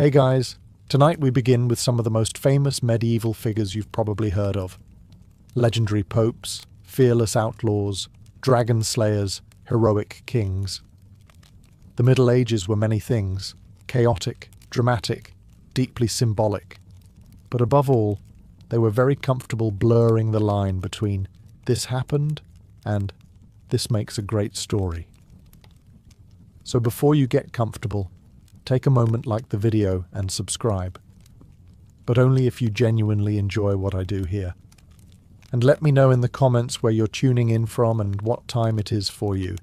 Hey guys, tonight we begin with some of the most famous medieval figures you've probably heard of. Legendary popes, fearless outlaws, dragon slayers, heroic kings. The Middle Ages were many things: chaotic, dramatic, deeply symbolic. But above all, they were very comfortable blurring the line between "this happened" and "this makes a great story." So before you get comfortable, take a moment, like the video and subscribe. But only if you genuinely enjoy what I do here. And let me know in the comments where you're tuning in from and what time it is for you.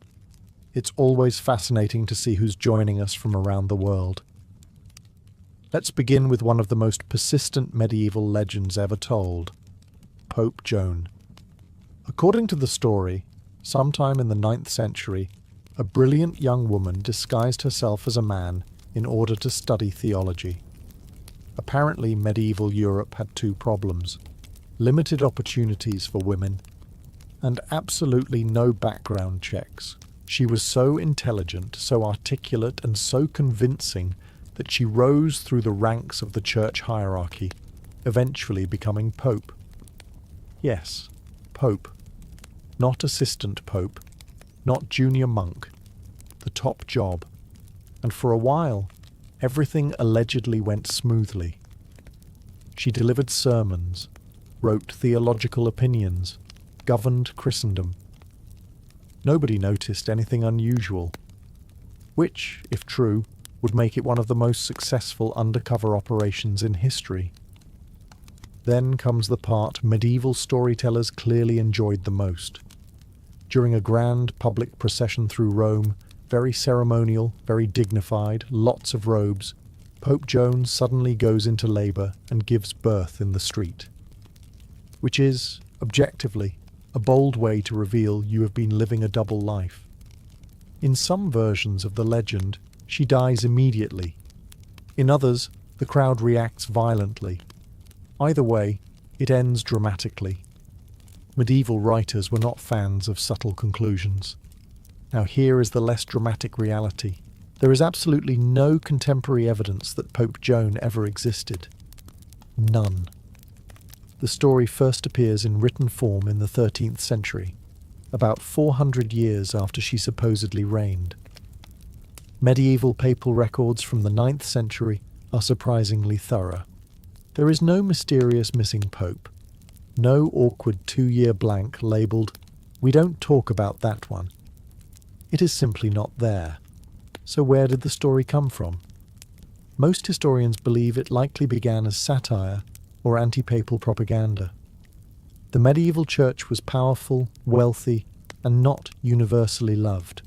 It's always fascinating to see who's joining us from around the world. Let's begin with one of the most persistent medieval legends ever told: Pope Joan. According to the story, sometime in the 9th century, a brilliant young woman disguised herself as a man in order to study theology. Apparently, medieval Europe had two problems: limited opportunities for women and absolutely no background checks. She was so intelligent, so articulate, and so convincing that she rose through the ranks of the church hierarchy, eventually becoming pope. Yes, pope. Not assistant pope, not junior monk, the top job. And for a while, everything allegedly went smoothly. She delivered sermons, wrote theological opinions, governed Christendom. Nobody noticed anything unusual, which, if true, would make it one of the most successful undercover operations in history. Then comes the part medieval storytellers clearly enjoyed the most. During a grand public procession through Rome, very ceremonial, very dignified, lots of robes, Pope Joan suddenly goes into labor and gives birth in the street. Which is, objectively, a bold way to reveal you have been living a double life. In some versions of the legend, she dies immediately. In others, the crowd reacts violently. Either way, it ends dramatically. Medieval writers were not fans of subtle conclusions. Now here is the less dramatic reality. There is absolutely no contemporary evidence that Pope Joan ever existed. None. The story first appears in written form in the 13th century, about 400 years after she supposedly reigned. Medieval papal records from the 9th century are surprisingly thorough. There is no mysterious missing pope, no awkward 2-year blank labelled "We don't talk about that one." It is simply not there. So where did the story come from? Most historians believe it likely began as satire or anti-papal propaganda. The medieval church was powerful, wealthy, and not universally loved.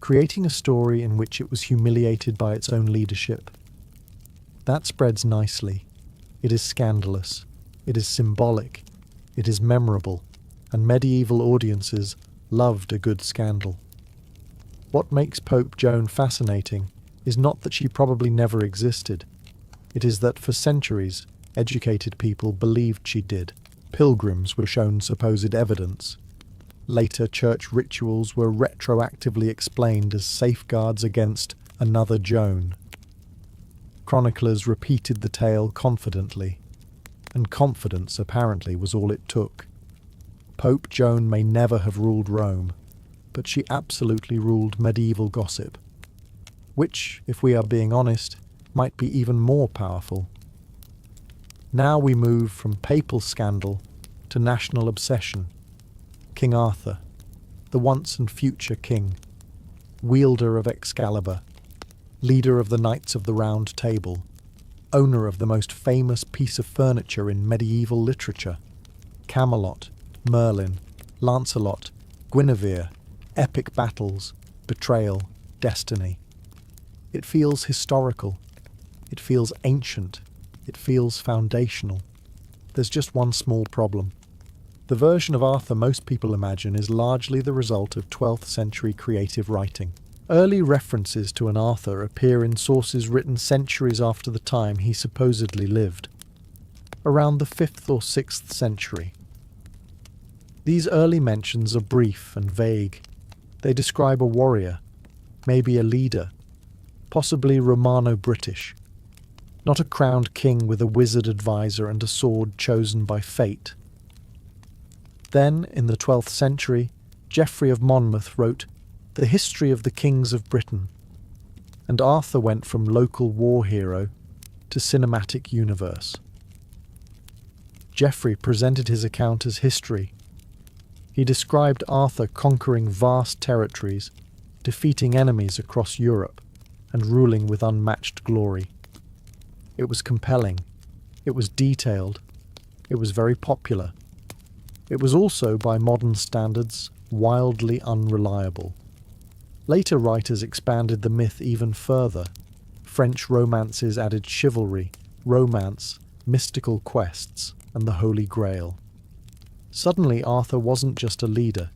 Creating a story in which it was humiliated by its own leadership. That spreads nicely. It is scandalous. It is symbolic. It is memorable. And medieval audiences loved a good scandal. What makes Pope Joan fascinating is not that she probably never existed. It is that for centuries, educated people believed she did. Pilgrims were shown supposed evidence. Later, church rituals were retroactively explained as safeguards against another Joan. Chroniclers repeated the tale confidently, and confidence apparently was all it took. Pope Joan may never have ruled Rome, but she absolutely ruled medieval gossip, which, if we are being honest, might be even more powerful. Now we move from papal scandal to national obsession. King Arthur, the once and future king, wielder of Excalibur, leader of the Knights of the Round Table, owner of the most famous piece of furniture in medieval literature, Camelot, Merlin, Lancelot, Guinevere, epic battles, betrayal, destiny. It feels historical. It feels ancient. It feels foundational. There's just one small problem. The version of Arthur most people imagine is largely the result of 12th century creative writing. Early references to an Arthur appear in sources written centuries after the time he supposedly lived, around the 5th or 6th century. These early mentions are brief and vague. They describe a warrior, maybe a leader, possibly Romano-British, not a crowned king with a wizard advisor and a sword chosen by fate. Then, in the 12th century, Geoffrey of Monmouth wrote The History of the Kings of Britain, and Arthur went from local war hero to cinematic universe. Geoffrey presented his account as history. He described Arthur conquering vast territories, defeating enemies across Europe, and ruling with unmatched glory. It was compelling. It was detailed. It was very popular. It was also, by modern standards, wildly unreliable. Later writers expanded the myth even further. French romances added chivalry, romance, mystical quests, and the Holy Grail. Suddenly, Arthur wasn't just a leader.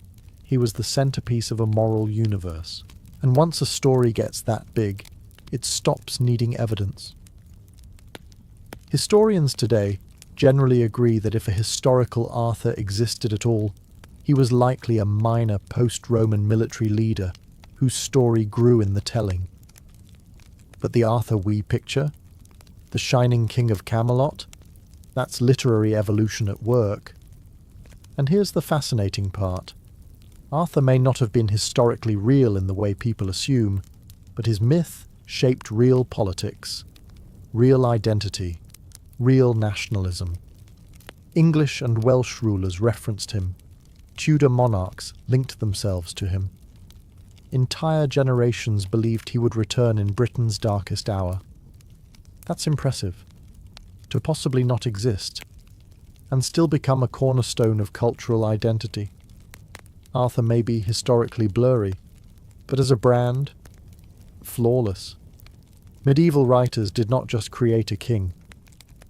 He was the centerpiece of a moral universe. And once a story gets that big, it stops needing evidence. Historians today generally agree that if a historical Arthur existed at all, he was likely a minor post-Roman military leader whose story grew in the telling. But the Arthur we picture, the shining king of Camelot, that's literary evolution at work. And here's the fascinating part. Arthur may not have been historically real in the way people assume, but his myth shaped real politics, real identity, real nationalism. English and Welsh rulers referenced him. Tudor monarchs linked themselves to him. Entire generations believed he would return in Britain's darkest hour. That's impressive. To possibly not exist, and still become a cornerstone of cultural identity. Arthur may be historically blurry, but as a brand, flawless. Medieval writers did not just create a king.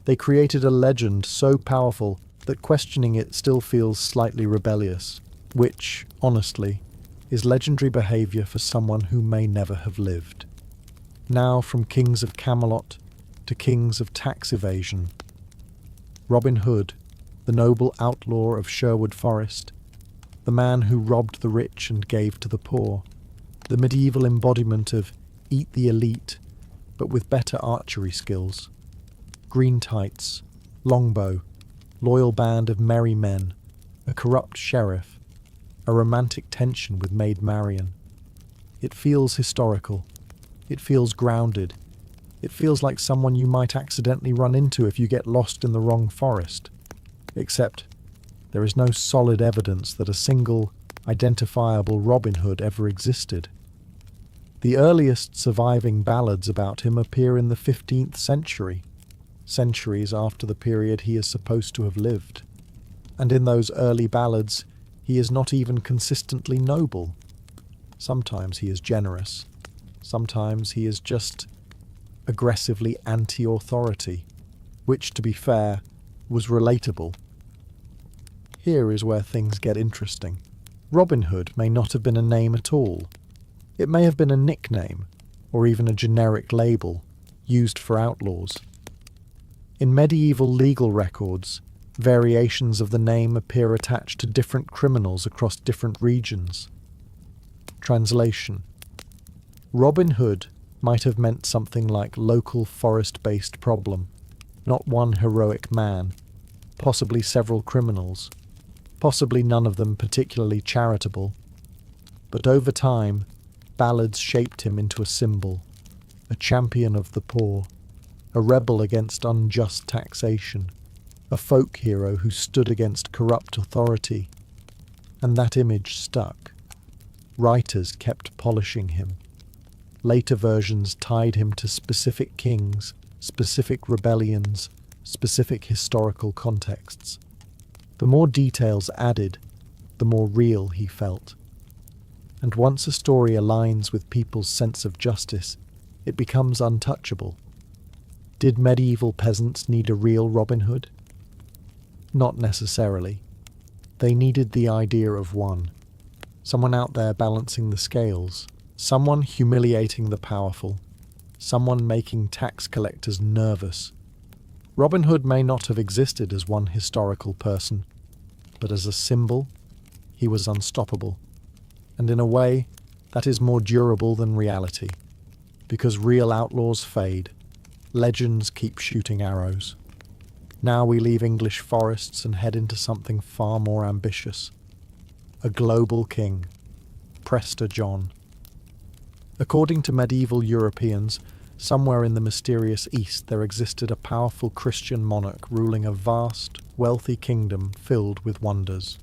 They created a legend so powerful that questioning it still feels slightly rebellious, which, honestly, is legendary behaviour for someone who may never have lived. Now from kings of Camelot to kings of tax evasion. Robin Hood, the noble outlaw of Sherwood Forest, the man who robbed the rich and gave to the poor, the medieval embodiment of eat the elite, but with better archery skills. Green tights, longbow, loyal band of merry men, a corrupt sheriff, a romantic tension with Maid Marian. It feels historical. It feels grounded. It feels like someone you might accidentally run into if you get lost in the wrong forest. Except there is no solid evidence that a single, identifiable Robin Hood ever existed. The earliest surviving ballads about him appear in the 15th century, centuries after the period he is supposed to have lived. And in those early ballads, he is not even consistently noble. Sometimes he is generous. Sometimes he is just aggressively anti-authority, which, to be fair, was relatable. Here is where things get interesting. Robin Hood may not have been a name at all. It may have been a nickname, or even a generic label, used for outlaws. In medieval legal records, variations of the name appear attached to different criminals across different regions. Translation: Robin Hood might have meant something like local forest-based problem, not one heroic man, possibly several criminals, possibly none of them particularly charitable. But over time, ballads shaped him into a symbol, a champion of the poor, a rebel against unjust taxation, a folk hero who stood against corrupt authority. And that image stuck. Writers kept polishing him. Later versions tied him to specific kings, specific rebellions, specific historical contexts. The more details added, the more real he felt. And once a story aligns with people's sense of justice, it becomes untouchable. Did medieval peasants need a real Robin Hood? Not necessarily. They needed the idea of one. Someone out there balancing the scales. Someone humiliating the powerful. Someone making tax collectors nervous. Robin Hood may not have existed as one historical person, but as a symbol, he was unstoppable. And in a way, that is more durable than reality, Because real outlaws fade, legends keep shooting arrows. Now we leave English forests and head into something far more ambitious. A global king, Prester John. According to medieval Europeans, somewhere in the mysterious East there existed a powerful Christian monarch ruling a vast, wealthy kingdom filled with wonders.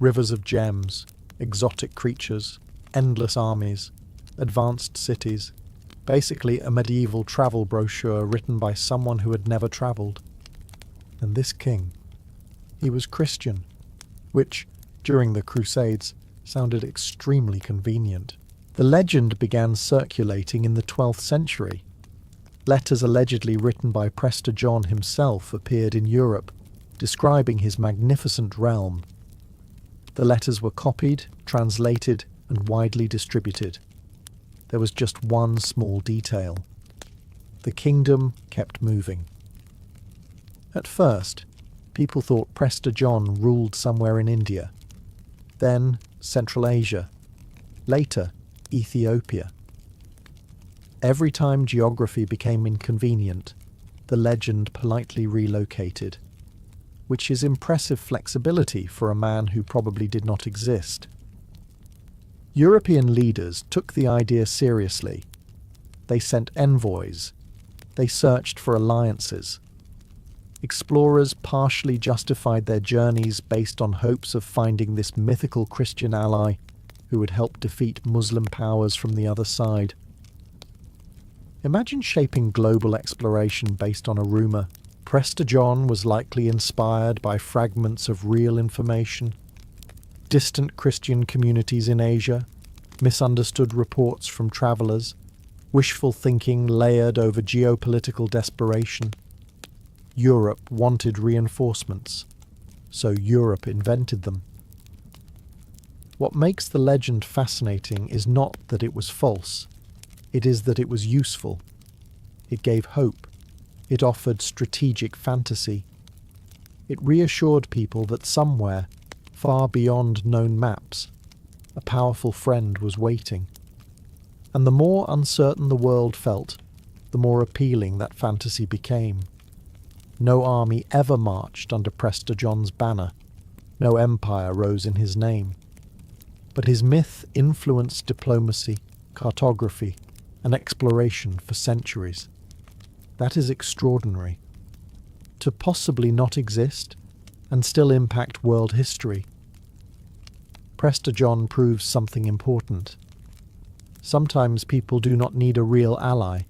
Rivers of gems, exotic creatures, endless armies, advanced cities. Basically a medieval travel brochure written by someone who had never travelled. And this king, he was Christian, which, during the Crusades, sounded extremely convenient. The legend began circulating in the 12th century. Letters allegedly written by Prester John himself appeared in Europe, describing his magnificent realm. The letters were copied, translated, and widely distributed. There was just one small detail. The kingdom kept moving. At first, people thought Prester John ruled somewhere in India, then Central Asia, later Ethiopia. Every time geography became inconvenient, the legend politely relocated, which is impressive flexibility for a man who probably did not exist. European leaders took the idea seriously. They sent envoys. They searched for alliances. Explorers partially justified their journeys based on hopes of finding this mythical Christian ally who would help defeat Muslim powers from the other side. Imagine shaping global exploration based on a rumour. Prester John was likely inspired by fragments of real information, distant Christian communities in Asia, misunderstood reports from travellers, wishful thinking layered over geopolitical desperation. Europe wanted reinforcements, so Europe invented them. What makes the legend fascinating is not that it was false, it is that it was useful. It gave hope. It offered strategic fantasy. It reassured people that somewhere, far beyond known maps, a powerful friend was waiting. And the more uncertain the world felt, the more appealing that fantasy became. No army ever marched under Prester John's banner. No empire rose in his name. But his myth influenced diplomacy, cartography, and exploration for centuries. That is extraordinary. To possibly not exist and still impact world history. Prester John proves something important. Sometimes people do not need a real ally.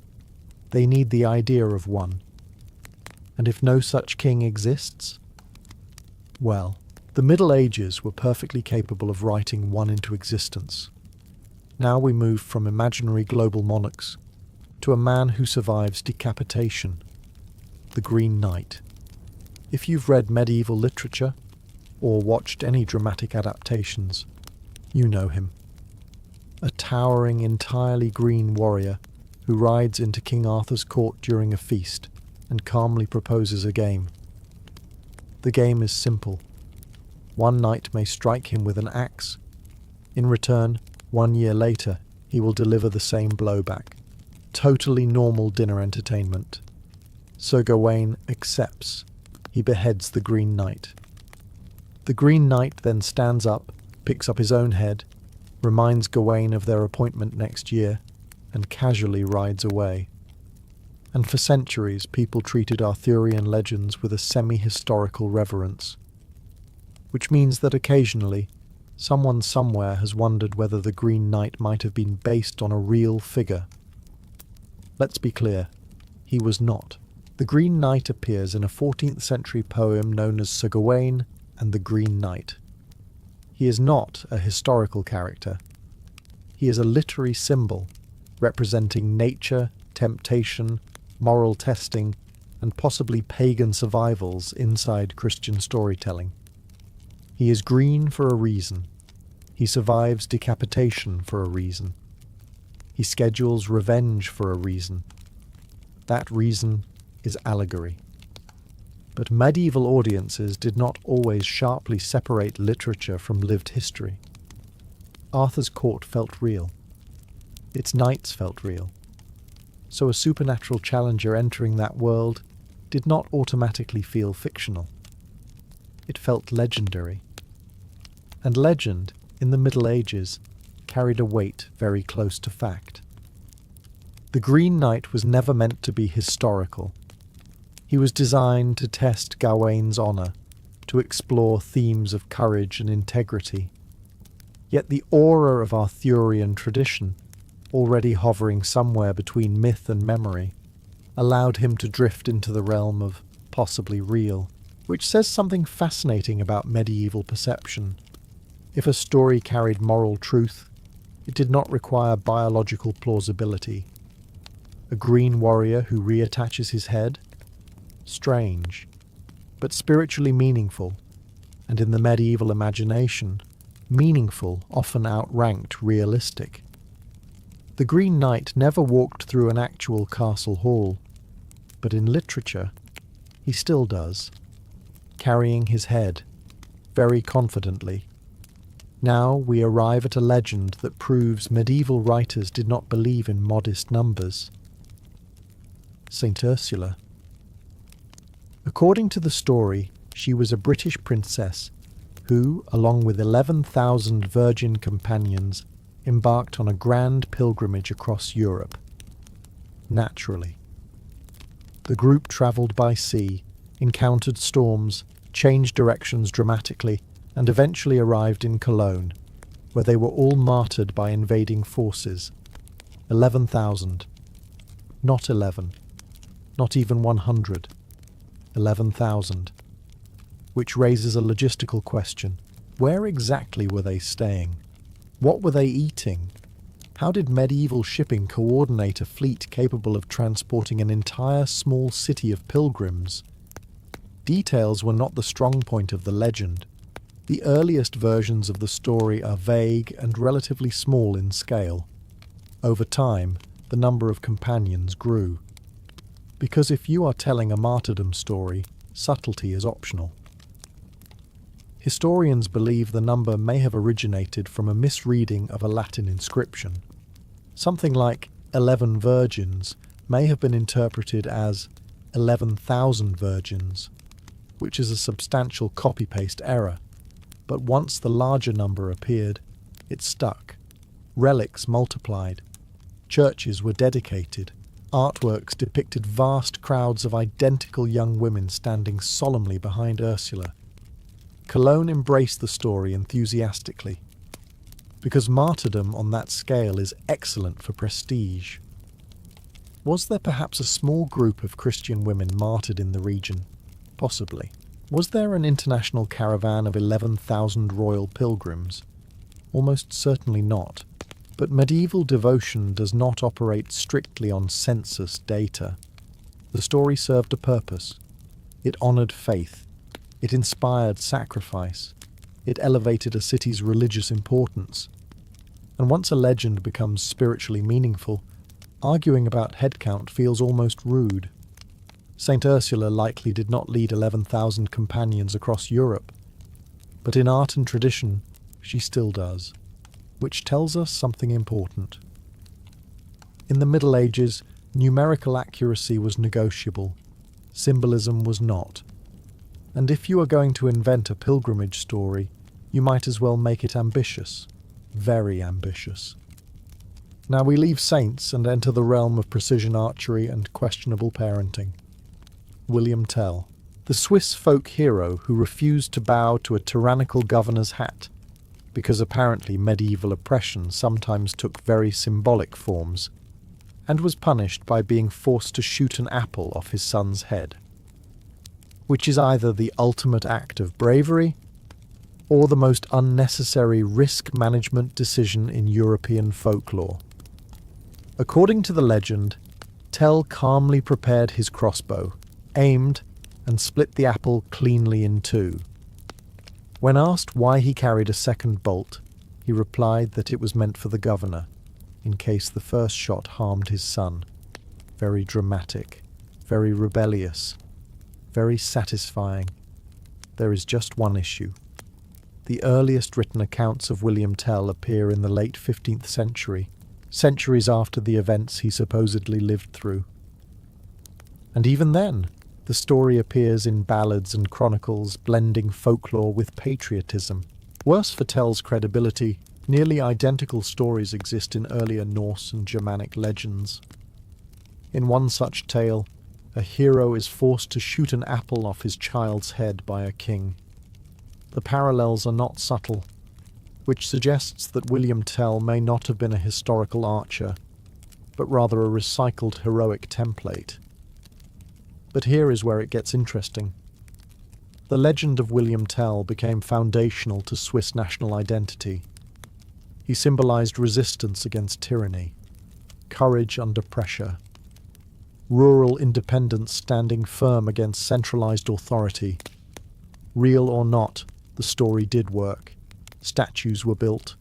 They need the idea of one. And if no such king exists, well, the Middle Ages were perfectly capable of writing one into existence. Now we move from imaginary global monarchs to a man who survives decapitation, the Green Knight. If you've read medieval literature or watched any dramatic adaptations, you know him. A towering, entirely green warrior who rides into King Arthur's court during a feast and calmly proposes a game. The game is simple. One knight may strike him with an axe. In return, 1 year later, he will deliver the same blow back. Totally normal dinner entertainment. Sir Gawain accepts. He beheads the Green Knight. The Green Knight then stands up, picks up his own head, reminds Gawain of their appointment next year, and casually rides away. And for centuries people treated Arthurian legends with a semi-historical reverence. Which means that occasionally, someone somewhere has wondered whether the Green Knight might have been based on a real figure. Let's be clear, he was not. The Green Knight appears in a 14th century poem known as Sir Gawain and the Green Knight. He is not a historical character. He is a literary symbol representing nature, temptation, moral testing, and possibly pagan survivals inside Christian storytelling. He is green for a reason. He survives decapitation for a reason. He schedules revenge for a reason. That reason is allegory. But medieval audiences did not always sharply separate literature from lived history. Arthur's court felt real. Its knights felt real. so a supernatural challenger entering that world did not automatically feel fictional. It felt legendary. And legend, in the Middle Ages, carried a weight very close to fact. The Green Knight was never meant to be historical. He was designed to test Gawain's honour, to explore themes of courage and integrity. Yet the aura of Arthurian tradition, already hovering somewhere between myth and memory, allowed him to drift into the realm of possibly real, which says something fascinating about medieval perception. If a story carried moral truth, it did not require biological plausibility. A green warrior who reattaches his head? Strange, but spiritually meaningful, and in the medieval imagination, meaningful often outranked realistic. The Green Knight never walked through an actual castle hall, but in literature, he still does, carrying his head, very confidently. Now we arrive at a legend that proves medieval writers did not believe in modest numbers. Saint Ursula. According to the story, she was a British princess who, along with 11,000 virgin companions, embarked on a grand pilgrimage across Europe. Naturally. The group travelled by sea, encountered storms, changed directions dramatically, and eventually arrived in Cologne, where they were all martyred by invading forces. 11,000. Not 11. Not even 100. 11,000. Which raises a logistical question. Where exactly were they staying? What were they eating? How did medieval shipping coordinate a fleet capable of transporting an entire small city of pilgrims? Details were not the strong point of the legend. The earliest versions of the story are vague and relatively small in scale. Over time, the number of companions grew. Because if you are telling a martyrdom story, subtlety is optional. Historians believe the number may have originated from a misreading of a Latin inscription. Something like 11 virgins may have been interpreted as 11,000 virgins, which is a substantial copy-paste error. But once the larger number appeared, it stuck. Relics multiplied. Churches were dedicated. Artworks depicted vast crowds of identical young women standing solemnly behind Ursula. Cologne embraced the story enthusiastically, because martyrdom on that scale is excellent for prestige. Was there perhaps a small group of Christian women martyred in the region? Possibly. Was there an international caravan of 11,000 royal pilgrims? Almost certainly not. But medieval devotion does not operate strictly on census data. The story served a purpose. It honoured faith. It inspired sacrifice. It elevated a city's religious importance. And once a legend becomes spiritually meaningful, arguing about headcount feels almost rude. Saint Ursula likely did not lead 11,000 companions across Europe, but in art and tradition, she still does, which tells us something important. In the Middle Ages, numerical accuracy was negotiable, symbolism was not. And if you are going to invent a pilgrimage story, you might as well make it ambitious, very ambitious. Now we leave saints and enter the realm of precision archery and questionable parenting. William Tell, the Swiss folk hero who refused to bow to a tyrannical governor's hat, because apparently medieval oppression sometimes took very symbolic forms, and was punished by being forced to shoot an apple off his son's head, which is either the ultimate act of bravery or the most unnecessary risk management decision in European folklore. According to the legend, Tell calmly prepared his crossbow, aimed, and split the apple cleanly in two. When asked why he carried a second bolt, he replied that it was meant for the governor, in case the first shot harmed his son. Very dramatic, very rebellious, very satisfying. There is just one issue. The earliest written accounts of William Tell appear in the late 15th century, centuries after the events he supposedly lived through. And even then, the story appears in ballads and chronicles, blending folklore with patriotism. Worse for Tell's credibility, nearly identical stories exist in earlier Norse and Germanic legends. In one such tale, a hero is forced to shoot an apple off his child's head by a king. The parallels are not subtle, which suggests that William Tell may not have been a historical archer, but rather a recycled heroic template. But here is where it gets interesting. The legend of William Tell became foundational to Swiss national identity. He symbolized resistance against tyranny, courage under pressure, rural independence standing firm against centralized authority. Real or not, the story did work. Statues were built,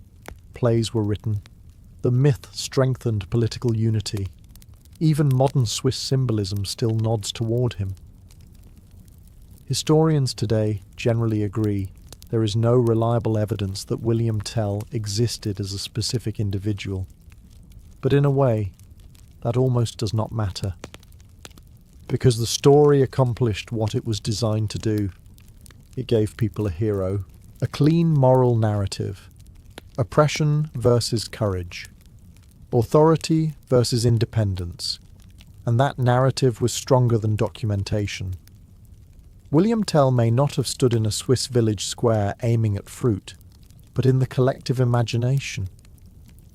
plays were written. The myth strengthened political unity. Even modern Swiss symbolism still nods toward him. Historians today generally agree there is no reliable evidence that William Tell existed as a specific individual. But in a way, that almost does not matter. Because the story accomplished what it was designed to do. It gave people a hero, a clean moral narrative, oppression versus courage, authority versus independence, and that narrative was stronger than documentation. William Tell may not have stood in a Swiss village square aiming at fruit, but in the collective imagination.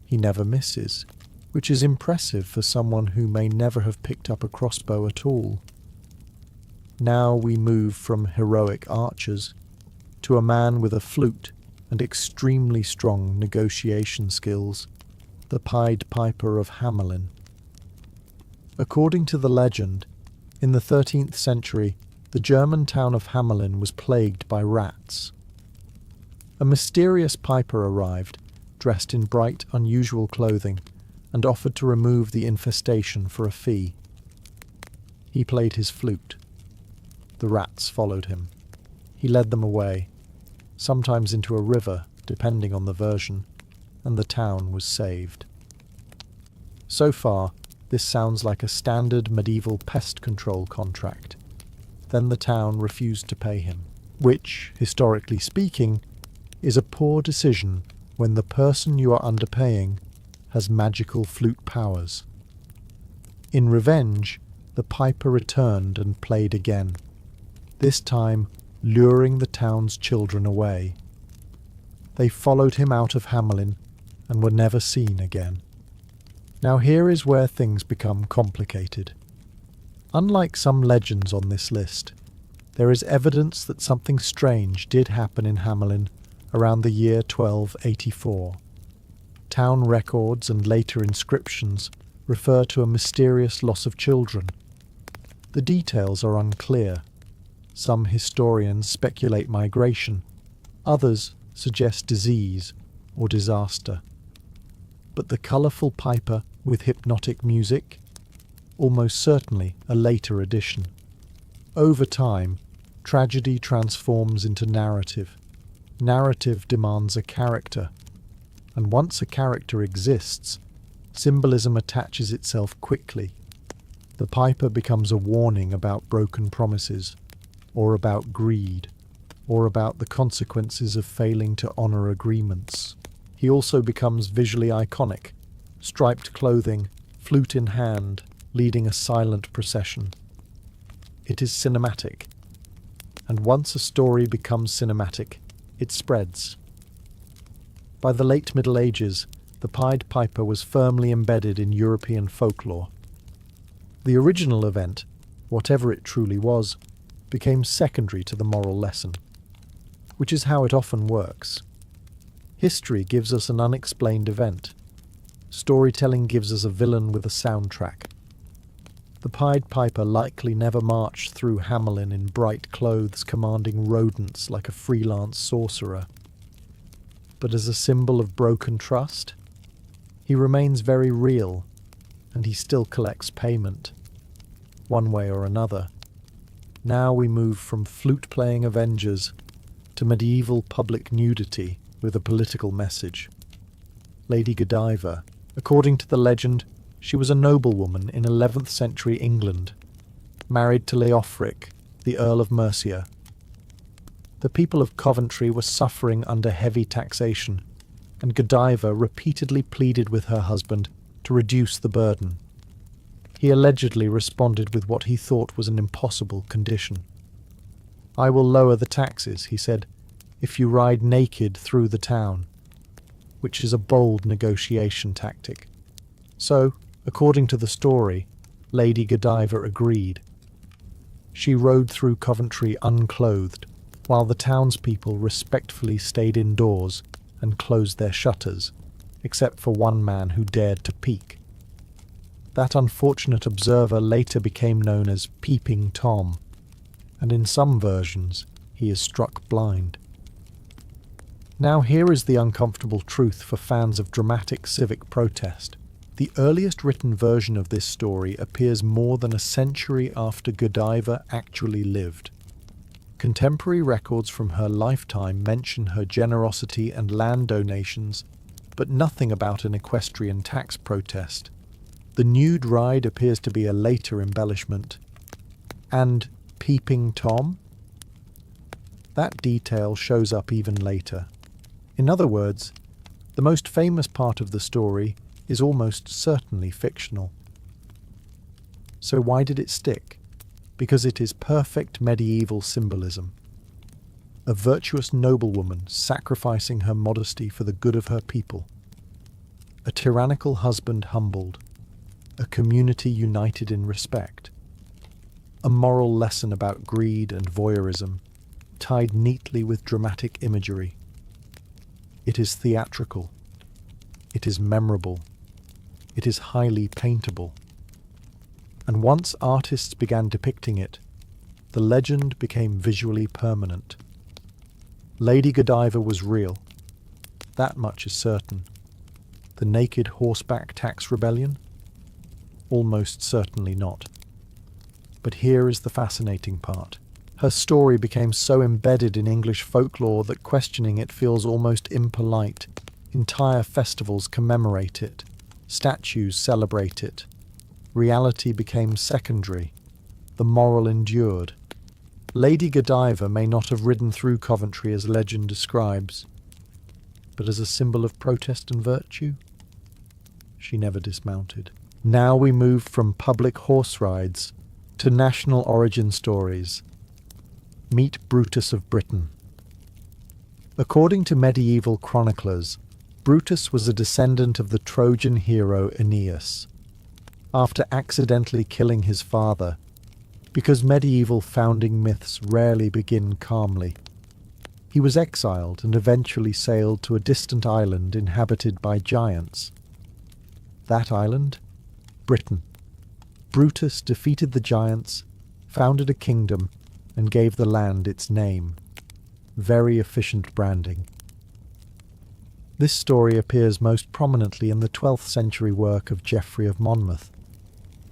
He never misses, which is impressive for someone who may never have picked up a crossbow at all. Now we move from heroic archers to a man with a flute and extremely strong negotiation skills, the Pied Piper of Hamelin. According to the legend, in the 13th century, the German town of Hamelin was plagued by rats. A mysterious piper arrived, dressed in bright, unusual clothing, and offered to remove the infestation for a fee. He played his flute. The rats followed him. He led them away, sometimes into a river, depending on the version, and the town was saved. So far, this sounds like a standard medieval pest control contract. Then the town refused to pay him, which, historically speaking, is a poor decision when the person you are underpaying has magical flute powers. In revenge, the piper returned and played again, this time luring the town's children away. They followed him out of Hamelin and were never seen again. Now here is where things become complicated. Unlike some legends on this list, there is evidence that something strange did happen in Hamelin around the year 1284. Town records and later inscriptions refer to a mysterious loss of children. The details are unclear. Some historians speculate migration, others suggest disease or disaster. But the colourful piper with hypnotic music? Almost certainly a later addition. Over time, tragedy transforms into narrative. Narrative demands a character. And once a character exists, symbolism attaches itself quickly. The piper becomes a warning about broken promises, or about greed, or about the consequences of failing to honour agreements. He also becomes visually iconic, striped clothing, flute in hand, leading a silent procession. It is cinematic, and once a story becomes cinematic, it spreads. By the late Middle Ages, the Pied Piper was firmly embedded in European folklore. The original event, whatever it truly was, became secondary to the moral lesson, which is how it often works. History gives us an unexplained event. Storytelling gives us a villain with a soundtrack. The Pied Piper likely never marched through Hamelin in bright clothes commanding rodents like a freelance sorcerer. But as a symbol of broken trust, he remains very real, and he still collects payment, one way or another. Now we move from flute-playing avengers to medieval public nudity with a political message. Lady Godiva, According to the legend, she was a noblewoman in 11th century England, married to Leofric, the Earl of Mercia. The people of Coventry were suffering under heavy taxation, and Godiva repeatedly pleaded with her husband to reduce the burden. He allegedly responded with what he thought was an impossible condition. "I will lower the taxes," he said, "if you ride naked through the town," which is a bold negotiation tactic. So, according to the story, Lady Godiva agreed. She rode through Coventry unclothed, while the townspeople respectfully stayed indoors and closed their shutters, except for one man who dared to peek. That unfortunate observer later became known as Peeping Tom, and in some versions he is struck blind. Now here is the uncomfortable truth for fans of dramatic civic protest. The earliest written version of this story appears more than a century after Godiva actually lived. Contemporary records from her lifetime mention her generosity and land donations, but nothing about an equestrian tax protest. The nude ride appears to be a later embellishment. And Peeping Tom? That detail shows up even later. In other words, the most famous part of the story is almost certainly fictional. So why did it stick? Because it is perfect medieval symbolism. A virtuous noblewoman sacrificing her modesty for the good of her people. A tyrannical husband humbled. A community united in respect. A moral lesson about greed and voyeurism, tied neatly with dramatic imagery. It is theatrical. It is memorable. It is highly paintable. And once artists began depicting it, the legend became visually permanent. Lady Godiva was real. That much is certain. The naked horseback tax rebellion? Almost certainly not. But here is the fascinating part. Her story became so embedded in English folklore that questioning it feels almost impolite. Entire festivals commemorate it. Statues celebrate it. Reality became secondary. The moral endured. Lady Godiva may not have ridden through Coventry as legend describes, but as a symbol of protest and virtue? She never dismounted. Now we move from public horse rides to national origin stories. Meet Brutus of Britain. According to medieval chroniclers, Brutus was a descendant of the Trojan hero Aeneas. After accidentally killing his father, because medieval founding myths rarely begin calmly, he was exiled and eventually sailed to a distant island inhabited by giants. That island? Britain. Brutus defeated the giants, founded a kingdom, and gave the land its name. Very efficient branding. This story appears most prominently in the 12th century work of Geoffrey of Monmouth,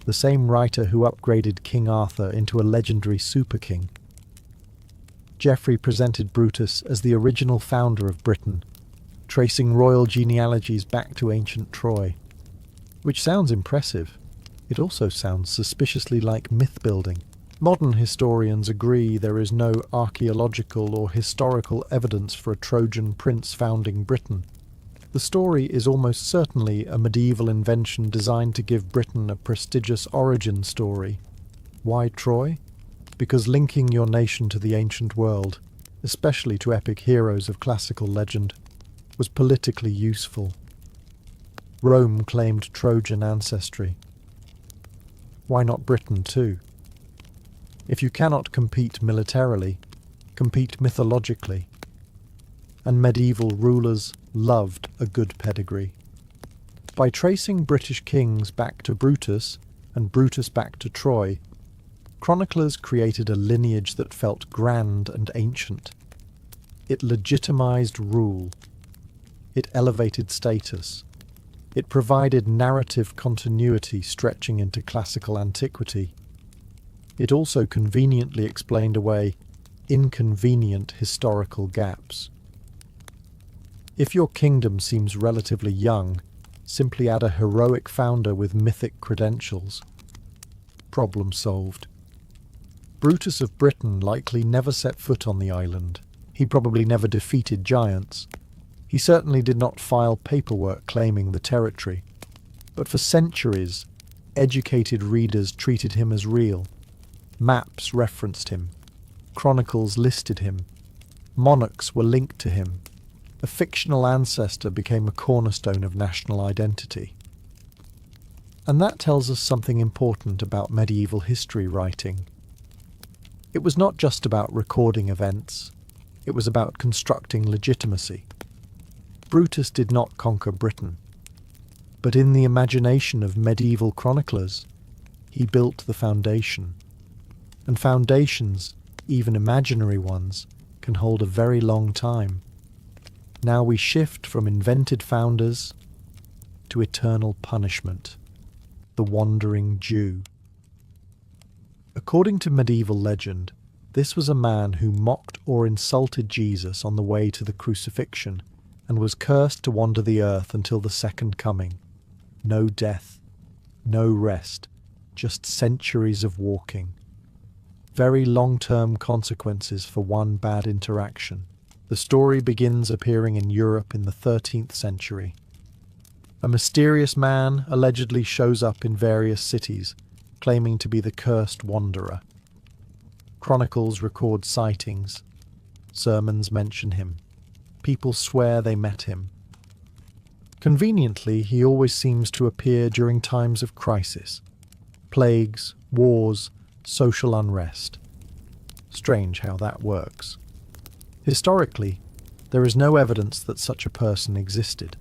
the same writer who upgraded King Arthur into a legendary super-king. Geoffrey presented Brutus as the original founder of Britain, tracing royal genealogies back to ancient Troy. Which sounds impressive. It also sounds suspiciously like myth-building. Modern historians agree there is no archaeological or historical evidence for a Trojan prince founding Britain. The story is almost certainly a medieval invention designed to give Britain a prestigious origin story. Why Troy? Because linking your nation to the ancient world, especially to epic heroes of classical legend, was politically useful. Rome claimed Trojan ancestry. Why not Britain too? If you cannot compete militarily, compete mythologically. And medieval rulers loved a good pedigree. By tracing British kings back to Brutus and Brutus back to Troy, chroniclers created a lineage that felt grand and ancient. It legitimized rule. It elevated status. It provided narrative continuity stretching into classical antiquity. It also conveniently explained away inconvenient historical gaps. If your kingdom seems relatively young, Simply add a heroic founder with mythic credentials. Problem solved. Brutus of Britain likely never set foot on the island. He probably never defeated giants. He certainly did not file paperwork claiming the territory. But for centuries, educated readers treated him as real. Maps referenced him. Chronicles listed him. Monarchs were linked to him. A fictional ancestor became a cornerstone of national identity. And that tells us something important about medieval history writing. It was not just about recording events. It was about constructing legitimacy. Brutus did not conquer Britain. But in the imagination of medieval chroniclers, he built the foundation. And foundations, even imaginary ones, can hold a very long time. Now we shift from invented founders to eternal punishment, the wandering Jew. According to medieval legend, this was a man who mocked or insulted Jesus on the way to the crucifixion and was cursed to wander the earth until the second coming. No death, no rest, just centuries of walking. Very long-term consequences for one bad interaction. The story begins appearing in Europe in the 13th century. A mysterious man allegedly shows up in various cities, claiming to be the cursed wanderer. Chronicles record sightings. Sermons mention him. People swear they met him. Conveniently, he always seems to appear during times of crisis. Plagues, wars, social unrest. Strange how that works. Historically, there is no evidence that such a person existed.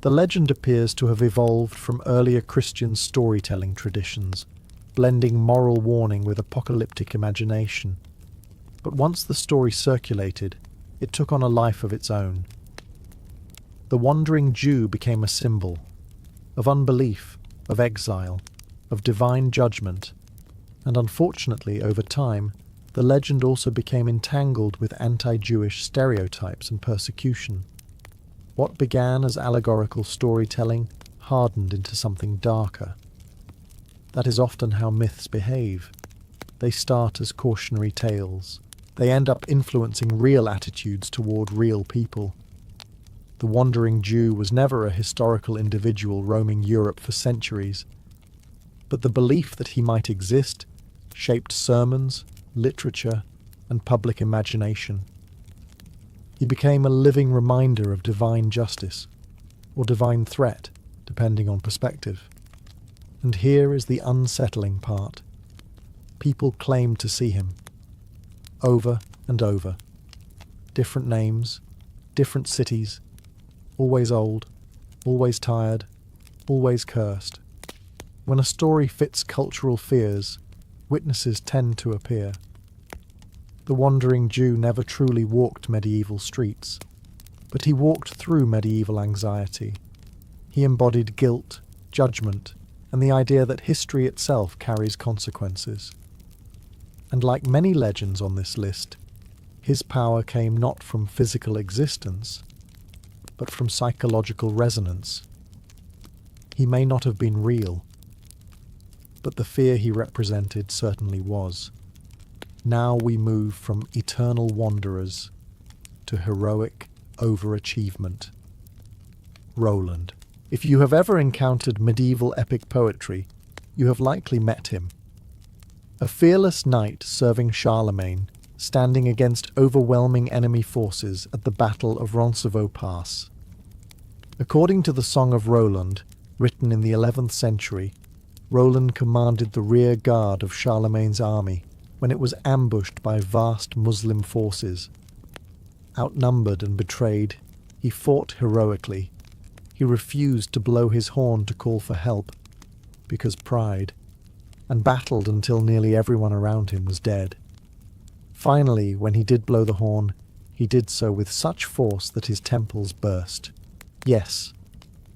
The legend appears to have evolved from earlier Christian storytelling traditions, blending moral warning with apocalyptic imagination. But once the story circulated, it took on a life of its own. The wandering Jew became a symbol of unbelief, of exile, of divine judgment, and unfortunately, over time, the legend also became entangled with anti-Jewish stereotypes and persecution. What began as allegorical storytelling hardened into something darker. That is often how myths behave. They start as cautionary tales. They end up influencing real attitudes toward real people. The wandering Jew was never a historical individual roaming Europe for centuries, but the belief that he might exist shaped sermons, literature, and public imagination. He became a living reminder of divine justice, or divine threat, depending on perspective. And here is the unsettling part. People claimed to see him. Over and over. Different names, different cities, always old, always tired, always cursed. When a story fits cultural fears, witnesses tend to appear. The wandering Jew never truly walked medieval streets, but he walked through medieval anxiety. He embodied guilt, judgment, and the idea that history itself carries consequences. And like many legends on this list, his power came not from physical existence, but from psychological resonance. He may not have been real, but the fear he represented certainly was. Now we move from eternal wanderers to heroic overachievement. Roland. If you have ever encountered medieval epic poetry, you have likely met him. A fearless knight serving Charlemagne, standing against overwhelming enemy forces at the Battle of Roncesvalles Pass. According to the Song of Roland, written in the 11th century, Roland commanded the rear guard of Charlemagne's army when it was ambushed by vast Muslim forces. Outnumbered and betrayed, he fought heroically. He refused to blow his horn to call for help, because pride, and battled until nearly everyone around him was dead. Finally, when he did blow the horn, he did so with such force that his temples burst. Yes,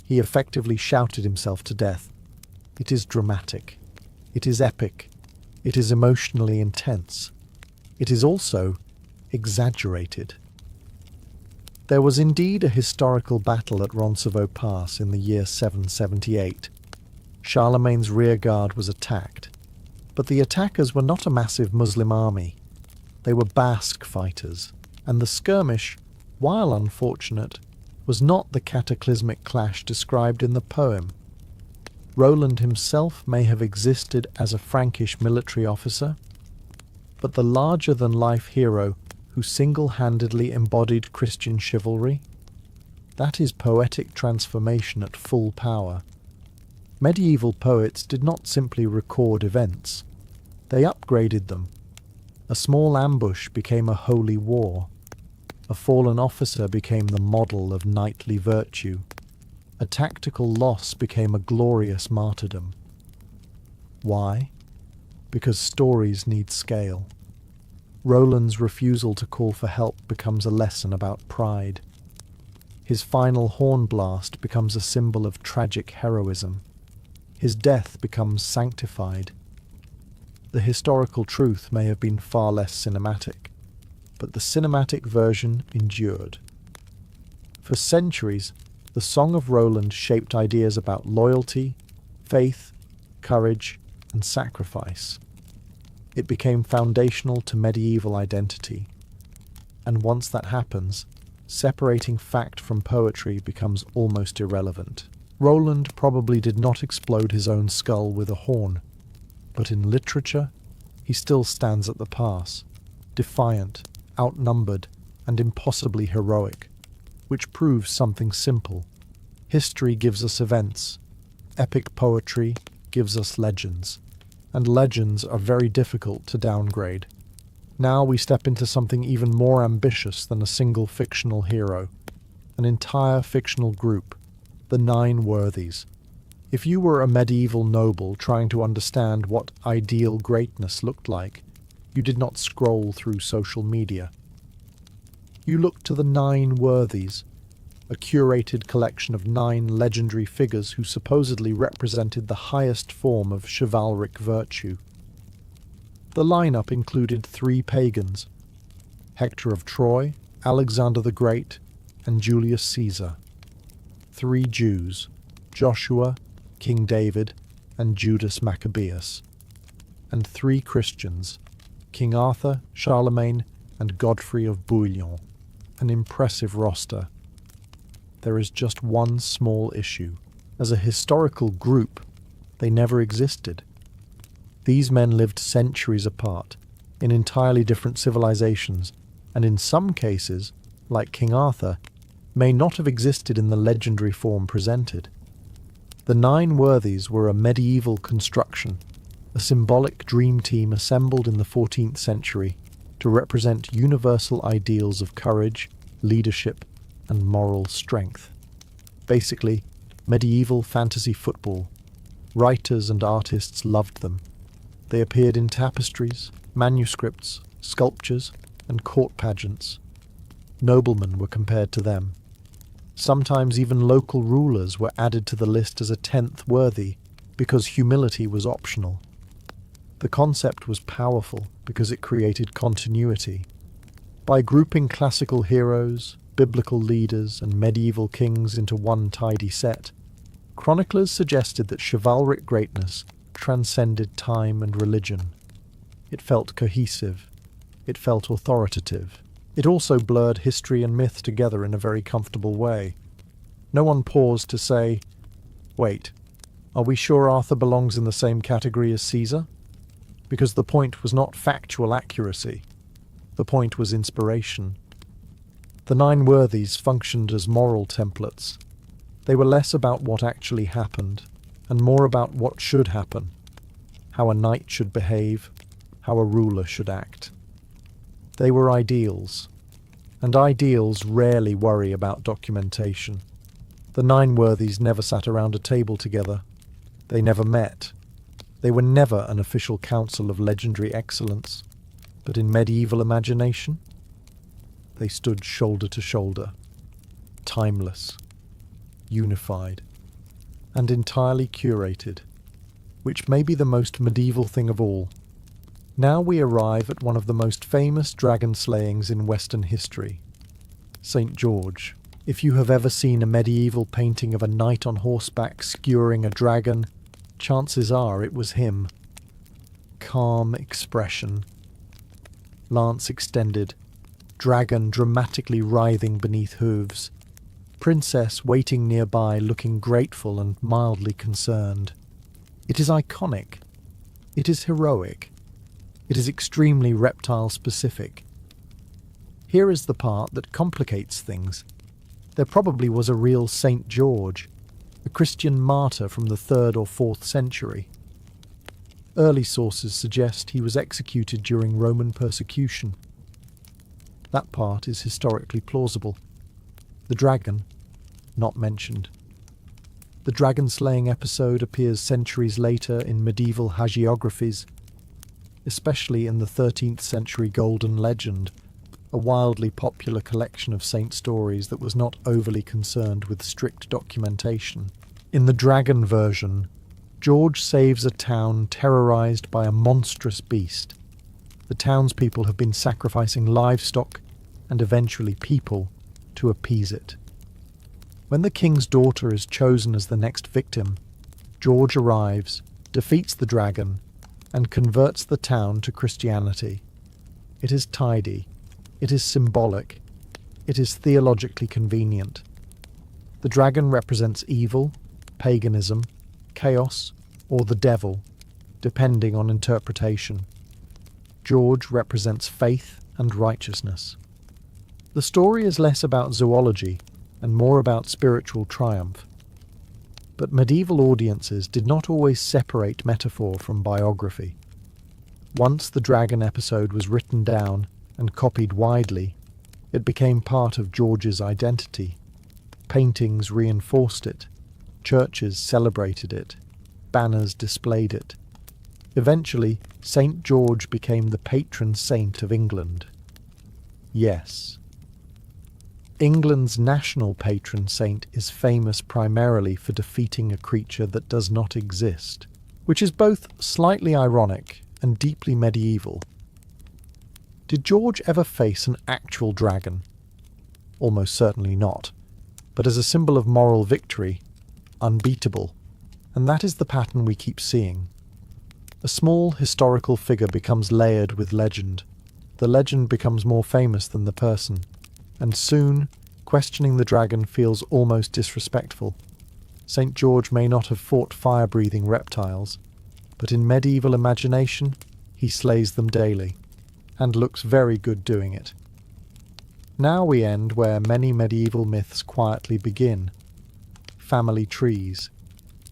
he effectively shouted himself to death. It is dramatic. It is epic. It is emotionally intense. It is also exaggerated. There was indeed a historical battle at Roncesvalles Pass in the year 778. Charlemagne's rearguard was attacked, but the attackers were not a massive Muslim army. They were Basque fighters, and the skirmish, while unfortunate, was not the cataclysmic clash described in the poem. Roland himself may have existed as a Frankish military officer, but the larger-than-life hero who single-handedly embodied Christian chivalry, that is poetic transformation at full power. Medieval poets did not simply record events, they upgraded them. A small ambush became a holy war. A fallen officer became the model of knightly virtue. A tactical loss became a glorious martyrdom. Why? Because stories need scale. Roland's refusal to call for help becomes a lesson about pride. His final horn blast becomes a symbol of tragic heroism. His death becomes sanctified. The historical truth may have been far less cinematic, but the cinematic version endured. For centuries, the Song of Roland shaped ideas about loyalty, faith, courage, and sacrifice. It became foundational to medieval identity. And once that happens, separating fact from poetry becomes almost irrelevant. Roland probably did not explode his own skull with a horn, but in literature, he still stands at the pass, defiant, outnumbered, and impossibly heroic, which proves something simple. History gives us events, epic poetry gives us legends, and legends are very difficult to downgrade. Now we step into something even more ambitious than a single fictional hero, an entire fictional group, the Nine Worthies. If you were a medieval noble trying to understand what ideal greatness looked like, you did not scroll through social media. You looked to the Nine Worthies, a curated collection of 9 legendary figures who supposedly represented the highest form of chivalric virtue. The lineup included 3 pagans: Hector of Troy, Alexander the Great, and Julius Caesar; 3 Jews: Joshua, King David, and Judas Maccabeus; and 3 Christians: King Arthur, Charlemagne, and Godfrey of Bouillon. An impressive roster. There is just one small issue. As a historical group, they never existed. These men lived centuries apart, in entirely different civilizations, and in some cases, like King Arthur, may not have existed in the legendary form presented. The Nine Worthies were a medieval construction, a symbolic dream team assembled in the 14th century to represent universal ideals of courage, leadership, and moral strength. Basically, medieval fantasy football. Writers and artists loved them. They appeared in tapestries, manuscripts, sculptures, and court pageants. Noblemen were compared to them. Sometimes even local rulers were added to the list as a 10th worthy because humility was optional. The concept was powerful because it created continuity. By grouping classical heroes, biblical leaders, and medieval kings into one tidy set, chroniclers suggested that chivalric greatness transcended time and religion. It felt cohesive. It felt authoritative. It also blurred history and myth together in a very comfortable way. No one paused to say, "Wait, are we sure Arthur belongs in the same category as Caesar?" Because the point was not factual accuracy. The point was inspiration. The Nine Worthies functioned as moral templates. They were less about what actually happened, and more about what should happen, how a knight should behave, how a ruler should act. They were ideals, and ideals rarely worry about documentation. The Nine Worthies never sat around a table together. They never met. They were never an official council of legendary excellence, but in medieval imagination, they stood shoulder to shoulder, timeless, unified, and entirely curated, which may be the most medieval thing of all. Now we arrive at one of the most famous dragon slayings in Western history. St. George. If you have ever seen a medieval painting of a knight on horseback skewering a dragon, chances are it was him. Calm expression. Lance extended. Dragon dramatically writhing beneath hooves. Princess waiting nearby, looking grateful and mildly concerned. It is iconic. It is heroic. It is extremely reptile-specific. Here is the part that complicates things. There probably was a real St. George, a Christian martyr from the 3rd or 4th century. Early sources suggest he was executed during Roman persecution. That part is historically plausible. The dragon, not mentioned. The dragon-slaying episode appears centuries later in medieval hagiographies, especially in the 13th century Golden Legend, a wildly popular collection of saint stories that was not overly concerned with strict documentation. In the dragon version, George saves a town terrorized by a monstrous beast. The townspeople have been sacrificing livestock and eventually people to appease it. When the king's daughter is chosen as the next victim, George arrives, defeats the dragon, and converts the town to Christianity. It is tidy. It is symbolic. It is theologically convenient. The dragon represents evil, paganism, chaos, or the devil, depending on interpretation. George represents faith and righteousness. The story is less about zoology and more about spiritual triumph. But medieval audiences did not always separate metaphor from biography. Once the dragon episode was written down and copied widely, it became part of George's identity. Paintings reinforced it, churches celebrated it, banners displayed it. Eventually, St. George became the patron saint of England. Yes. England's national patron saint is famous primarily for defeating a creature that does not exist, which is both slightly ironic and deeply medieval. Did George ever face an actual dragon? Almost certainly not, but as a symbol of moral victory, unbeatable, and that is the pattern we keep seeing. A small historical figure becomes layered with legend. The legend becomes more famous than the person, and soon, questioning the dragon feels almost disrespectful. St. George may not have fought fire-breathing reptiles, but in medieval imagination, he slays them daily, and looks very good doing it. Now we end where many medieval myths quietly begin. Family trees.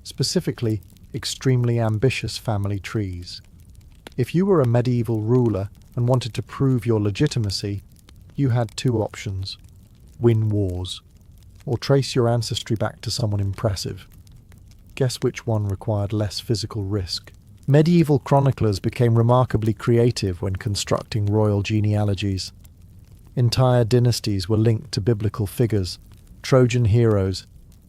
Specifically, extremely ambitious family trees. If you were a medieval ruler and wanted to prove your legitimacy, you had two options: win wars, or trace your ancestry back to someone impressive. Guess which one required less physical risk? Medieval chroniclers became remarkably creative when constructing royal genealogies. Entire dynasties were linked to biblical figures, Trojan heroes,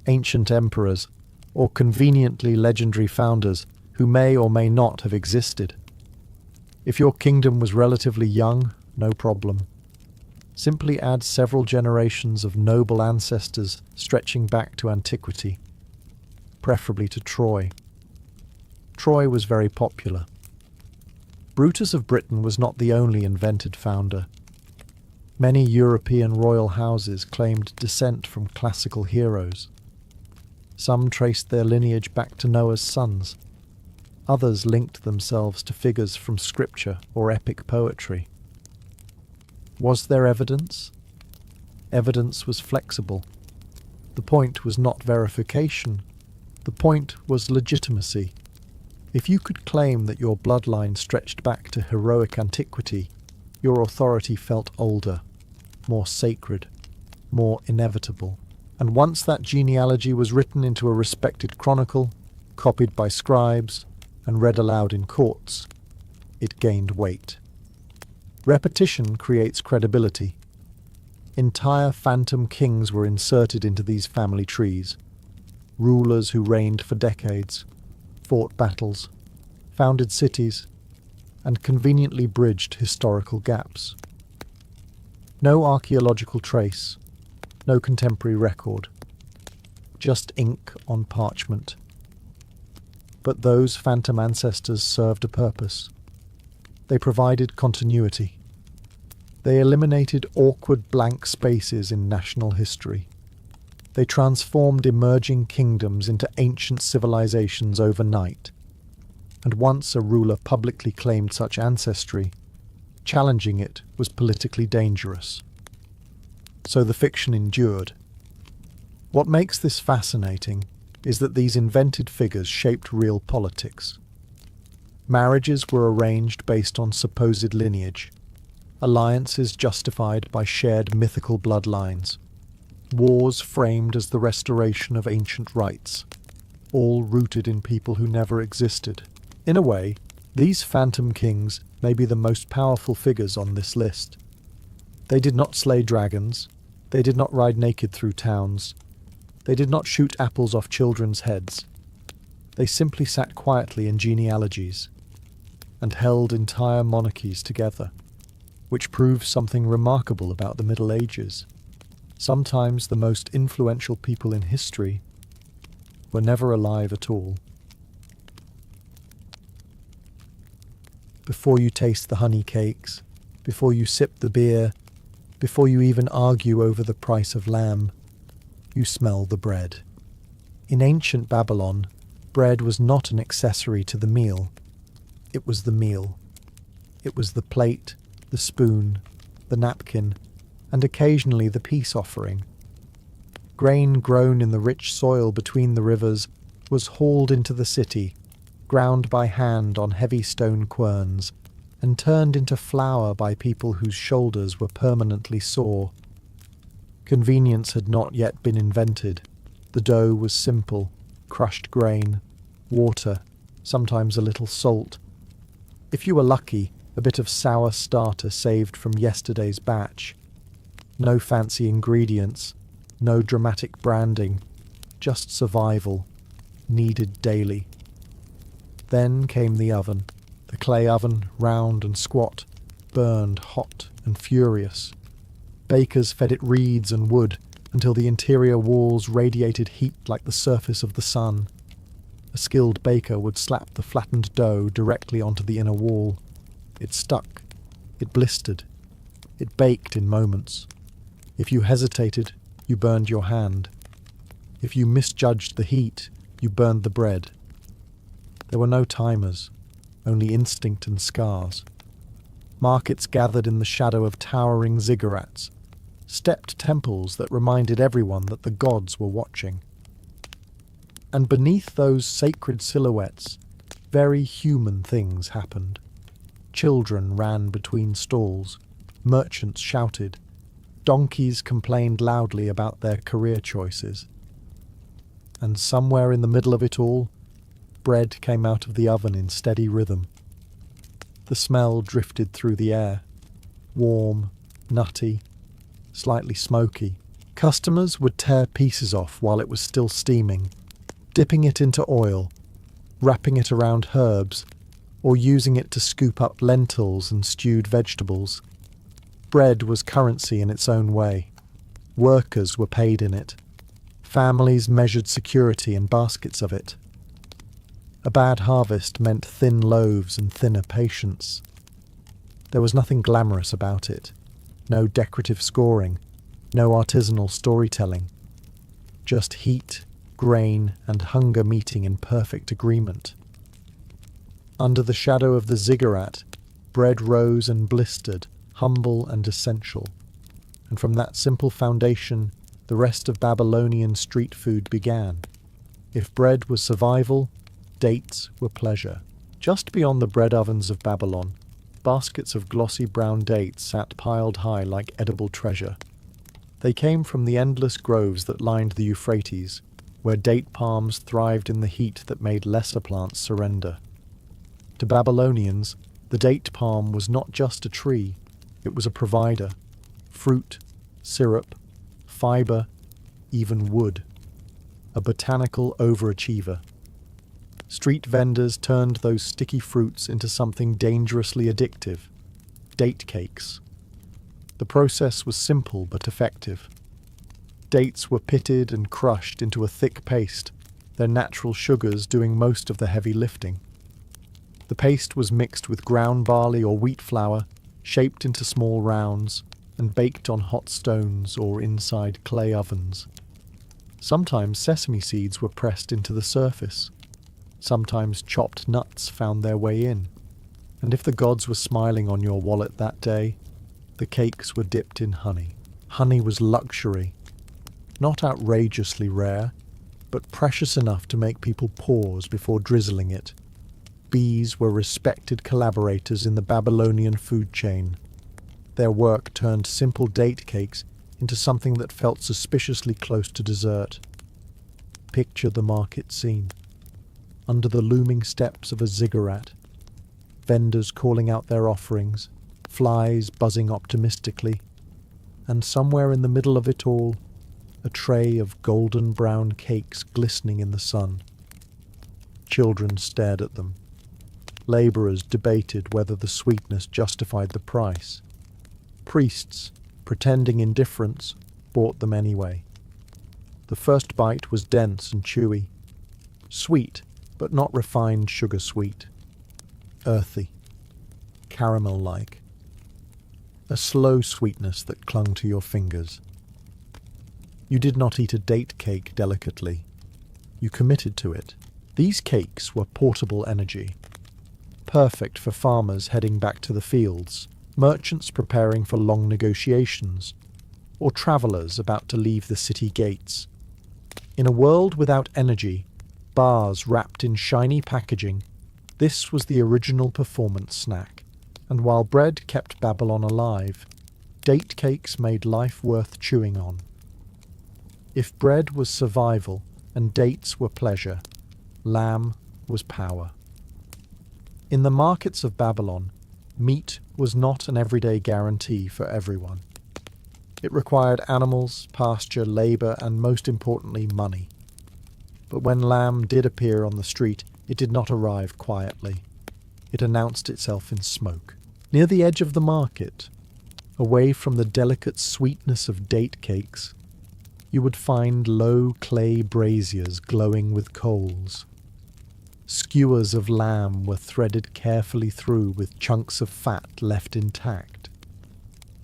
ancient emperors, or conveniently legendary founders who may or may not have existed. If your kingdom was relatively young, no problem. Simply add several generations of noble ancestors stretching back to antiquity, preferably to Troy. Troy was very popular. Brutus of Britain was not the only invented founder. Many European royal houses claimed descent from classical heroes. Some traced their lineage back to Noah's sons. Others linked themselves to figures from scripture or epic poetry. Was there evidence? Evidence was flexible. The point was not verification. The point was legitimacy. If you could claim that your bloodline stretched back to heroic antiquity, your authority felt older, more sacred, more inevitable. And once that genealogy was written into a respected chronicle, copied by scribes, and read aloud in courts, it gained weight. Repetition creates credibility. Entire phantom kings were inserted into these family trees. Rulers who reigned for decades, fought battles, founded cities, and conveniently bridged historical gaps. No archaeological trace, no contemporary record, just ink on parchment. But those phantom ancestors served a purpose. They provided continuity. They eliminated awkward blank spaces in national history. They transformed emerging kingdoms into ancient civilizations overnight. And once a ruler publicly claimed such ancestry, challenging it was politically dangerous. So the fiction endured. What makes this fascinating is that these invented figures shaped real politics. Marriages were arranged based on supposed lineage, alliances justified by shared mythical bloodlines, wars framed as the restoration of ancient rights, all rooted in people who never existed. In a way, these phantom kings may be the most powerful figures on this list. They did not slay dragons, they did not ride naked through towns, they did not shoot apples off children's heads. They simply sat quietly in genealogies and held entire monarchies together, which proves something remarkable about the Middle Ages. Sometimes the most influential people in history were never alive at all. Before you taste the honey cakes, before you sip the beer, before you even argue over the price of lamb, you smell the bread. In ancient Babylon, bread was not an accessory to the meal. It was the meal. It was the plate, the spoon, the napkin, and occasionally the peace offering. Grain grown in the rich soil between the rivers was hauled into the city, ground by hand on heavy stone querns, and turned into flour by people whose shoulders were permanently sore. Convenience had not yet been invented. The dough was simple, crushed grain, water, sometimes a little salt. If you were lucky, a bit of sour starter saved from yesterday's batch. No fancy ingredients, no dramatic branding, just survival, needed daily. Then came the oven, the clay oven, round and squat, burned hot and furious. Bakers fed it reeds and wood until the interior walls radiated heat like the surface of the sun. A skilled baker would slap the flattened dough directly onto the inner wall. It stuck. It blistered. It baked in moments. If you hesitated, you burned your hand. If you misjudged the heat, you burned the bread. There were no timers, only instinct and scars. Markets gathered in the shadow of towering ziggurats, stepped temples that reminded everyone that the gods were watching. And beneath those sacred silhouettes, very human things happened. Children ran between stalls, merchants shouted, donkeys complained loudly about their career choices. And somewhere in the middle of it all, bread came out of the oven in steady rhythm. The smell drifted through the air, warm, nutty, slightly smoky. Customers would tear pieces off while it was still steaming, dipping it into oil, wrapping it around herbs, or using it to scoop up lentils and stewed vegetables. Bread was currency in its own way. Workers were paid in it. Families measured security in baskets of it. A bad harvest meant thin loaves and thinner patience. There was nothing glamorous about it. No decorative scoring, no artisanal storytelling. Just heat, grain, and hunger meeting in perfect agreement. Under the shadow of the ziggurat, bread rose and blistered, humble and essential. And from that simple foundation, the rest of Babylonian street food began. If bread was survival, dates were pleasure. Just beyond the bread ovens of Babylon, baskets of glossy brown dates sat piled high like edible treasure. They came from the endless groves that lined the Euphrates, where date palms thrived in the heat that made lesser plants surrender. To Babylonians, the date palm was not just a tree, it was a provider. Fruit, syrup, fiber, even wood. A botanical overachiever. Street vendors turned those sticky fruits into something dangerously addictive. Date cakes. The process was simple but effective. Dates were pitted and crushed into a thick paste, their natural sugars doing most of the heavy lifting. The paste was mixed with ground barley or wheat flour, shaped into small rounds, and baked on hot stones or inside clay ovens. Sometimes sesame seeds were pressed into the surface. Sometimes chopped nuts found their way in. And if the gods were smiling on your wallet that day, the cakes were dipped in honey. Honey was luxury, not outrageously rare, but precious enough to make people pause before drizzling it. Bees were respected collaborators in the Babylonian food chain. Their work turned simple date cakes into something that felt suspiciously close to dessert. Picture the market scene. Under the looming steps of a ziggurat, vendors calling out their offerings, flies buzzing optimistically, and somewhere in the middle of it all, a tray of golden brown cakes glistening in the sun. Children stared at them. Labourers debated whether the sweetness justified the price. Priests, pretending indifference, bought them anyway. The first bite was dense and chewy. Sweet, but not refined sugar sweet. Earthy. Caramel-like. A slow sweetness that clung to your fingers. You did not eat a date cake delicately. You committed to it. These cakes were portable energy. Perfect for farmers heading back to the fields, merchants preparing for long negotiations, or travellers about to leave the city gates. In a world without energy, bars wrapped in shiny packaging, this was the original performance snack, and while bread kept Babylon alive, date cakes made life worth chewing on. If bread was survival and dates were pleasure, lamb was power. In the markets of Babylon, meat was not an everyday guarantee for everyone. It required animals, pasture, labour, and most importantly, money. But when lamb did appear on the street, it did not arrive quietly. It announced itself in smoke. Near the edge of the market, away from the delicate sweetness of date cakes, you would find low clay braziers glowing with coals. Skewers of lamb were threaded carefully through with chunks of fat left intact.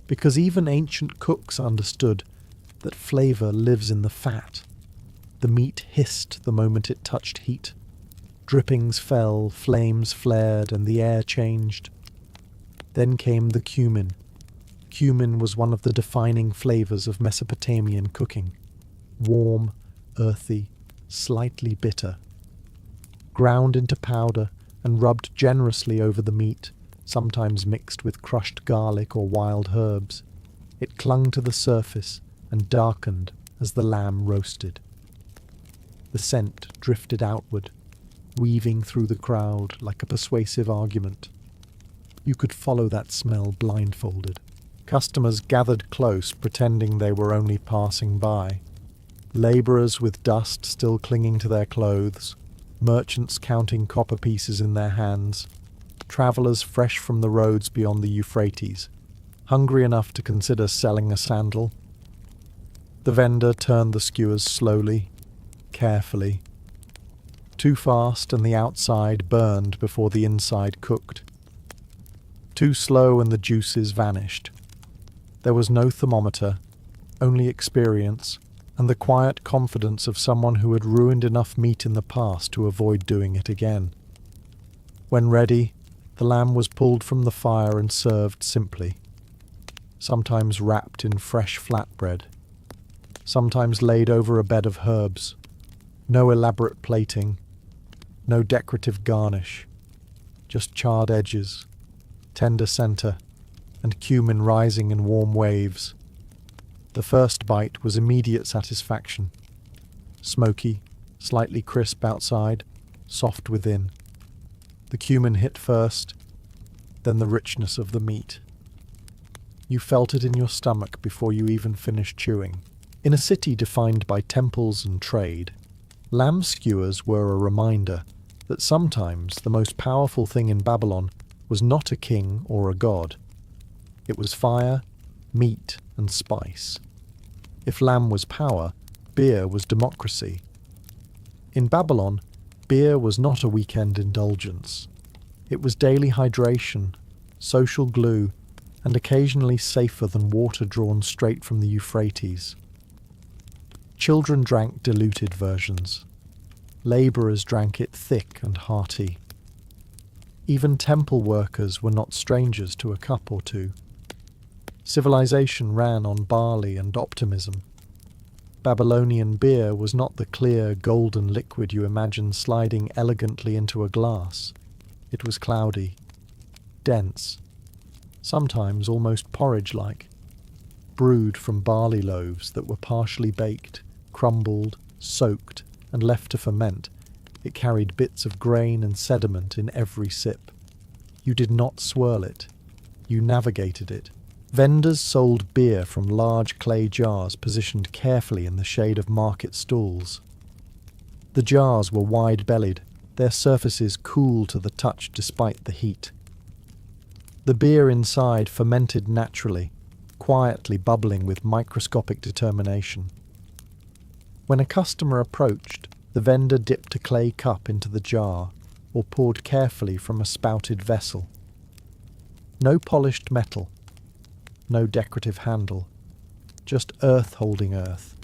Because even ancient cooks understood that flavour lives in the fat. The meat hissed the moment it touched heat. Drippings fell, flames flared, and the air changed. Then came the cumin. Cumin was one of the defining flavours of Mesopotamian cooking. Warm, earthy, slightly bitter. Ground into powder and rubbed generously over the meat, sometimes mixed with crushed garlic or wild herbs, it clung to the surface and darkened as the lamb roasted. The scent drifted outward, weaving through the crowd like a persuasive argument. You could follow that smell blindfolded. Customers gathered close, pretending they were only passing by. Labourers with dust still clinging to their clothes, merchants counting copper pieces in their hands, travellers fresh from the roads beyond the Euphrates, hungry enough to consider selling a sandal. The vendor turned the skewers slowly, carefully. Too fast and the outside burned before the inside cooked. Too slow and the juices vanished. There was no thermometer, only experience, and the quiet confidence of someone who had ruined enough meat in the past to avoid doing it again. When ready, the lamb was pulled from the fire and served simply, sometimes wrapped in fresh flatbread, sometimes laid over a bed of herbs. No elaborate plating, no decorative garnish, just charred edges, tender centre, and cumin rising in warm waves. The first bite was immediate satisfaction. Smoky, slightly crisp outside, soft within. The cumin hit first, then the richness of the meat. You felt it in your stomach before you even finished chewing. In a city defined by temples and trade, lamb skewers were a reminder that sometimes the most powerful thing in Babylon was not a king or a god. It was fire, meat, and spice. If lamb was power, beer was democracy. In Babylon, beer was not a weekend indulgence. It was daily hydration, social glue, and occasionally safer than water drawn straight from the Euphrates. Children drank diluted versions. Labourers drank it thick and hearty. Even temple workers were not strangers to a cup or two. Civilization ran on barley and optimism. Babylonian beer was not the clear, golden liquid you imagine sliding elegantly into a glass. It was cloudy, dense, sometimes almost porridge-like, brewed from barley loaves that were partially baked, crumbled, soaked, and left to ferment. It carried bits of grain and sediment in every sip. You did not swirl it. You navigated it. Vendors sold beer from large clay jars positioned carefully in the shade of market stalls. The jars were wide-bellied, their surfaces cool to the touch despite the heat. The beer inside fermented naturally, quietly bubbling with microscopic determination. When a customer approached, the vendor dipped a clay cup into the jar or poured carefully from a spouted vessel. No polished metal, no decorative handle, just earth holding earth.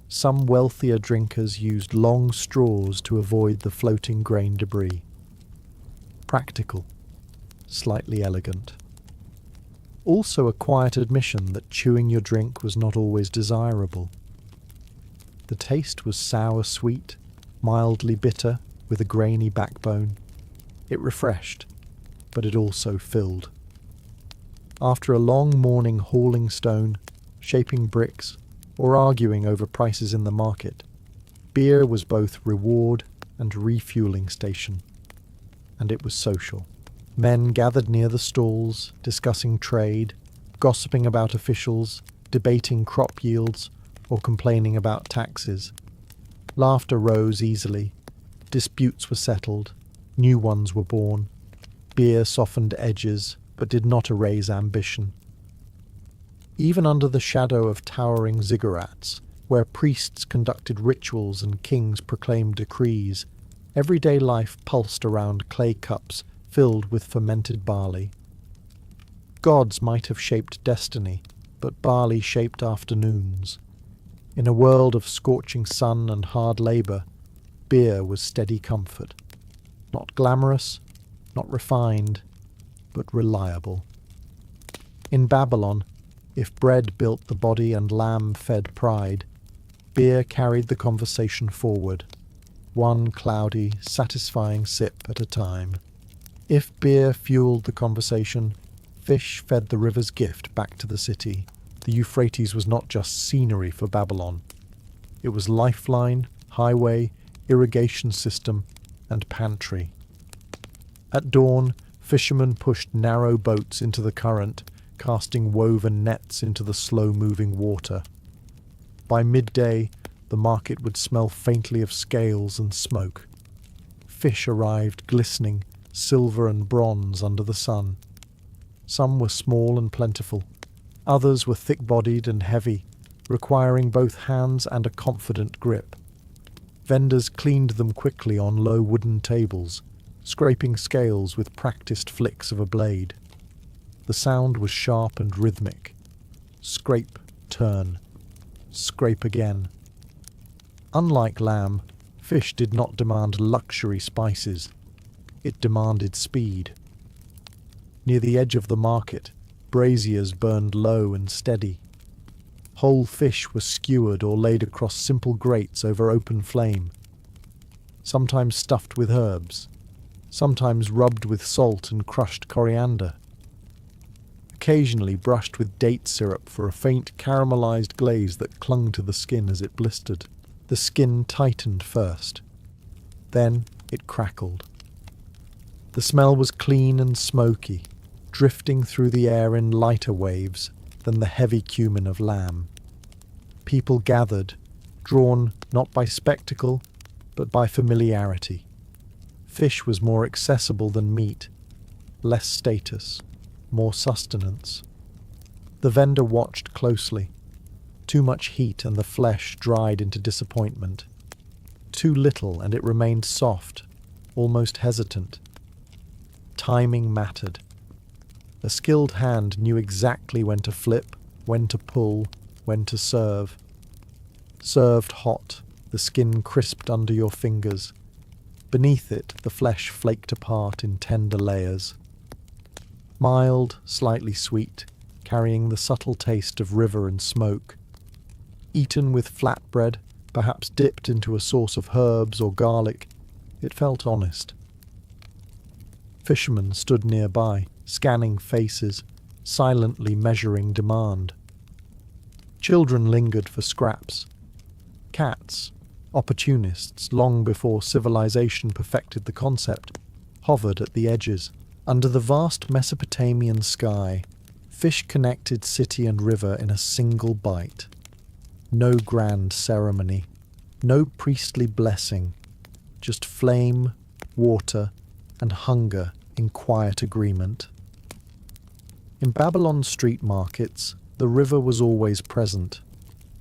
Some wealthier drinkers used long straws to avoid the floating grain debris. Practical, slightly elegant. Also a quiet admission that chewing your drink was not always desirable. The taste was sour-sweet, mildly bitter, with a grainy backbone. It refreshed, but it also filled. After a long morning hauling stone, shaping bricks, or arguing over prices in the market, beer was both reward and refueling station. And it was social. Men gathered near the stalls, discussing trade, gossiping about officials, debating crop yields, or complaining about taxes. Laughter rose easily. Disputes were settled. New ones were born. Beer softened edges, but did not erase ambition. Even under the shadow of towering ziggurats, where priests conducted rituals and kings proclaimed decrees, everyday life pulsed around clay cups filled with fermented barley. Gods might have shaped destiny, but barley shaped afternoons. In a world of scorching sun and hard labour, beer was steady comfort. Not glamorous, not refined, but reliable. In Babylon, if bread built the body and lamb fed pride, beer carried the conversation forward, one cloudy, satisfying sip at a time. If beer fueled the conversation, fish fed the river's gift back to the city. The Euphrates was not just scenery for Babylon. It was lifeline, highway, irrigation system, and pantry. At dawn, fishermen pushed narrow boats into the current, casting woven nets into the slow-moving water. By midday, the market would smell faintly of scales and smoke. Fish arrived glistening, silver and bronze under the sun. Some were small and plentiful. Others were thick-bodied and heavy, requiring both hands and a confident grip. Vendors cleaned them quickly on low wooden tables, scraping scales with practiced flicks of a blade. The sound was sharp and rhythmic. Scrape, turn. Scrape again. Unlike lamb, fish did not demand luxury spices. It demanded speed. Near the edge of the market, braziers burned low and steady. Whole fish were skewered or laid across simple grates over open flame, sometimes stuffed with herbs, sometimes rubbed with salt and crushed coriander, occasionally brushed with date syrup for a faint caramelized glaze that clung to the skin as it blistered. The skin tightened first. Then it crackled. The smell was clean and smoky, drifting through the air in lighter waves than the heavy cumin of lamb. People gathered, drawn not by spectacle, but by familiarity. Fish was more accessible than meat, less status, more sustenance. The vendor watched closely. Too much heat and the flesh dried into disappointment. Too little and it remained soft, almost hesitant. Timing mattered. A skilled hand knew exactly when to flip, when to pull, when to serve. Served hot, the skin crisped under your fingers. Beneath it, the flesh flaked apart in tender layers. Mild, slightly sweet, carrying the subtle taste of river and smoke. Eaten with flatbread, perhaps dipped into a sauce of herbs or garlic, it felt honest. Fishermen stood nearby, scanning faces, silently measuring demand. Children lingered for scraps. Cats, opportunists long before civilization perfected the concept, hovered at the edges. Under the vast Mesopotamian sky, fish connected city and river in a single bite. No grand ceremony, no priestly blessing, just flame, water, and hunger in quiet agreement. In Babylon's street markets, the river was always present,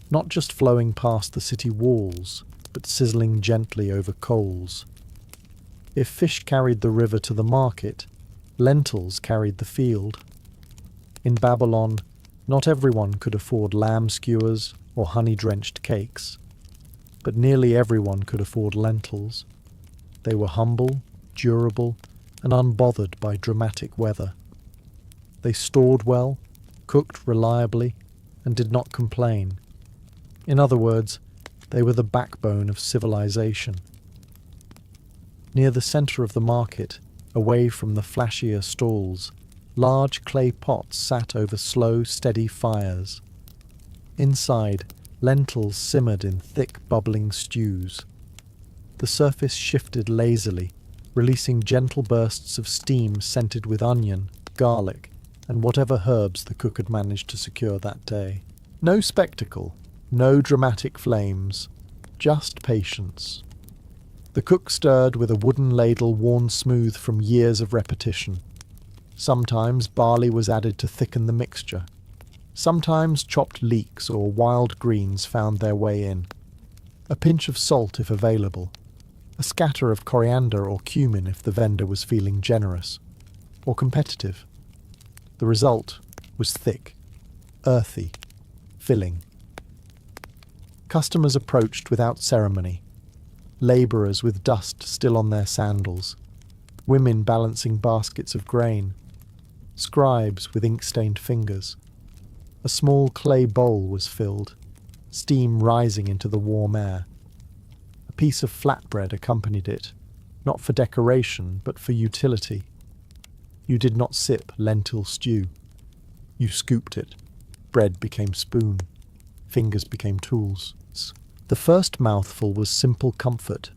not just flowing past the city walls, but sizzling gently over coals. If fish carried the river to the market, lentils carried the field. In Babylon, not everyone could afford lamb skewers or honey-drenched cakes, but nearly everyone could afford lentils. They were humble, durable, and unbothered by dramatic weather. They stored well, cooked reliably, and did not complain. In other words, they were the backbone of civilization. Near the center of the market, away from the flashier stalls, large clay pots sat over slow, steady fires. Inside, lentils simmered in thick, bubbling stews. The surface shifted lazily, releasing gentle bursts of steam scented with onion, garlic, and whatever herbs the cook had managed to secure that day. No spectacle, no dramatic flames, just patience. The cook stirred with a wooden ladle worn smooth from years of repetition. Sometimes barley was added to thicken the mixture. Sometimes chopped leeks or wild greens found their way in. A pinch of salt if available. A scatter of coriander or cumin if the vendor was feeling generous or competitive. The result was thick, earthy, filling. Customers approached without ceremony. Labourers with dust still on their sandals. Women balancing baskets of grain. Scribes with ink-stained fingers. A small clay bowl was filled, steam rising into the warm air. A piece of flatbread accompanied it, not for decoration, but for utility. You did not sip lentil stew. You scooped it. Bread became spoon. Fingers became tools. The first mouthful was simple comfort.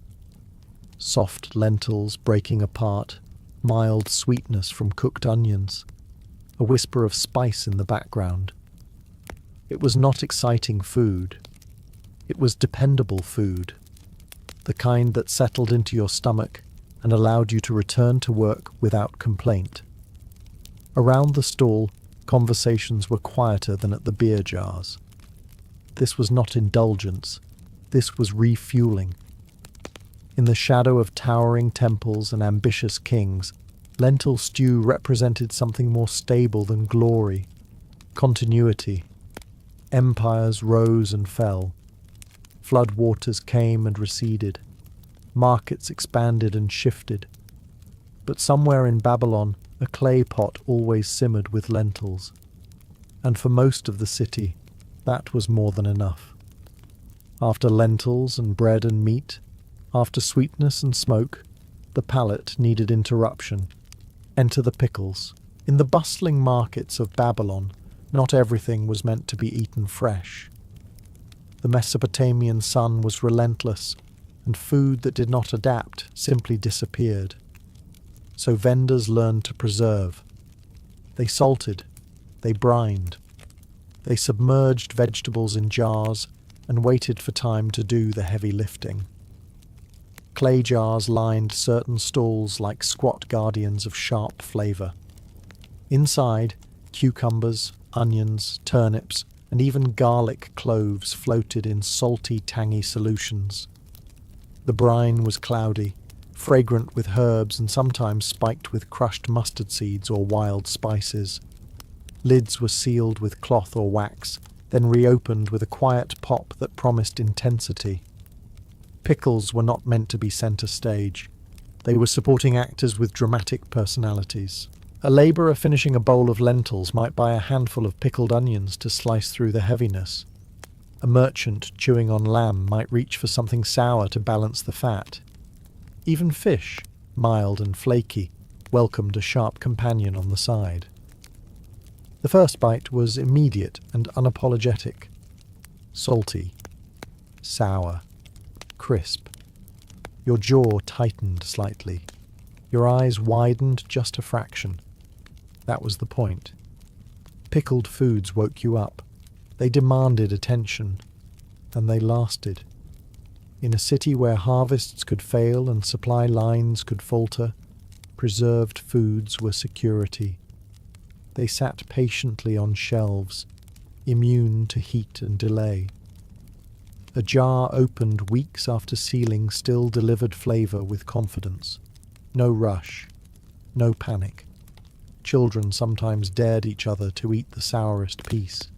Soft lentils breaking apart, mild sweetness from cooked onions, a whisper of spice in the background. It was not exciting food. It was dependable food, the kind that settled into your stomach and allowed you to return to work without complaint. Around the stall, conversations were quieter than at the beer jars. This was not indulgence. This was refueling. In the shadow of towering temples and ambitious kings, lentil stew represented something more stable than glory. Continuity. Empires rose and fell. Flood waters came and receded. Markets expanded and shifted. But somewhere in Babylon, a clay pot always simmered with lentils. And for most of the city, that was more than enough. After lentils and bread and meat, after sweetness and smoke, the palate needed interruption. Enter the pickles. In the bustling markets of Babylon, not everything was meant to be eaten fresh. The Mesopotamian sun was relentless, and food that did not adapt simply disappeared. So vendors learned to preserve. They salted, they brined, they submerged vegetables in jars and waited for time to do the heavy lifting. Clay jars lined certain stalls like squat guardians of sharp flavour. Inside, cucumbers, onions, turnips, and even garlic cloves floated in salty, tangy solutions. The brine was cloudy, fragrant with herbs and sometimes spiked with crushed mustard seeds or wild spices. Lids were sealed with cloth or wax, then reopened with a quiet pop that promised intensity. Pickles were not meant to be centre stage. They were supporting actors with dramatic personalities. A labourer finishing a bowl of lentils might buy a handful of pickled onions to slice through the heaviness. A merchant chewing on lamb might reach for something sour to balance the fat. Even fish, mild and flaky, welcomed a sharp companion on the side. The first bite was immediate and unapologetic. Salty, sour, crisp. Your jaw tightened slightly. Your eyes widened just a fraction. That was the point. Pickled foods woke you up. They demanded attention, and they lasted. In a city where harvests could fail and supply lines could falter, preserved foods were security. They sat patiently on shelves, immune to heat and delay. A jar opened weeks after sealing still delivered flavour with confidence. No rush, no panic. Children sometimes dared each other to eat the sourest piece.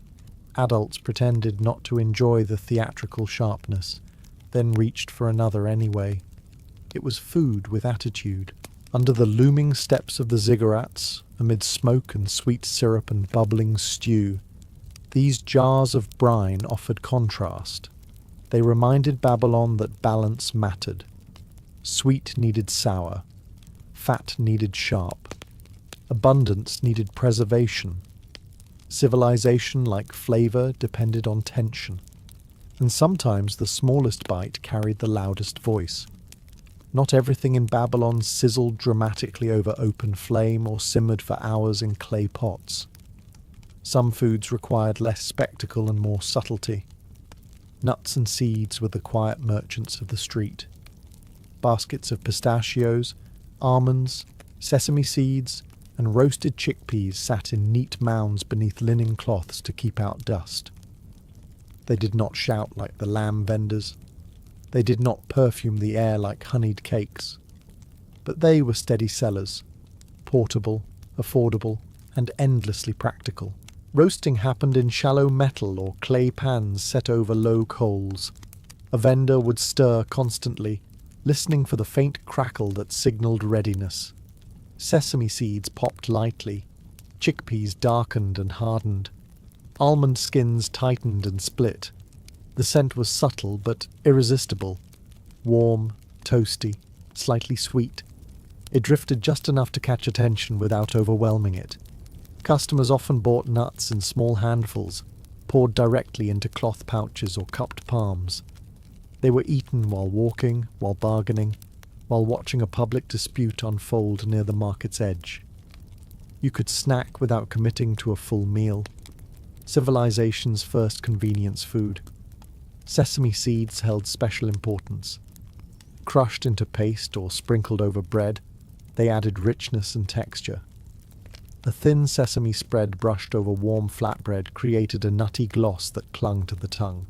Adults pretended not to enjoy the theatrical sharpness, then reached for another anyway. It was food with attitude. Under the looming steps of the ziggurats, amid smoke and sweet syrup and bubbling stew, these jars of brine offered contrast. They reminded Babylon that balance mattered. Sweet needed sour. Fat needed sharp. Abundance needed preservation. Civilization, like flavour, depended on tension. And sometimes the smallest bite carried the loudest voice. Not everything in Babylon sizzled dramatically over open flame or simmered for hours in clay pots. Some foods required less spectacle and more subtlety. Nuts and seeds were the quiet merchants of the street. Baskets of pistachios, almonds, sesame seeds, and roasted chickpeas sat in neat mounds beneath linen cloths to keep out dust. They did not shout like the lamb vendors. They did not perfume the air like honeyed cakes. But they were steady sellers, portable, affordable, and endlessly practical. Roasting happened in shallow metal or clay pans set over low coals. A vendor would stir constantly, listening for the faint crackle that signalled readiness. Sesame seeds popped lightly. Chickpeas darkened and hardened. Almond skins tightened and split. The scent was subtle but irresistible. Warm, toasty, slightly sweet. It drifted just enough to catch attention without overwhelming it. Customers often bought nuts in small handfuls, poured directly into cloth pouches or cupped palms. They were eaten while walking, while bargaining, while watching a public dispute unfold near the market's edge. You could snack without committing to a full meal. Civilization's first convenience food. Sesame seeds held special importance. Crushed into paste or sprinkled over bread, they added richness and texture. A thin sesame spread brushed over warm flatbread created a nutty gloss that clung to the tongue.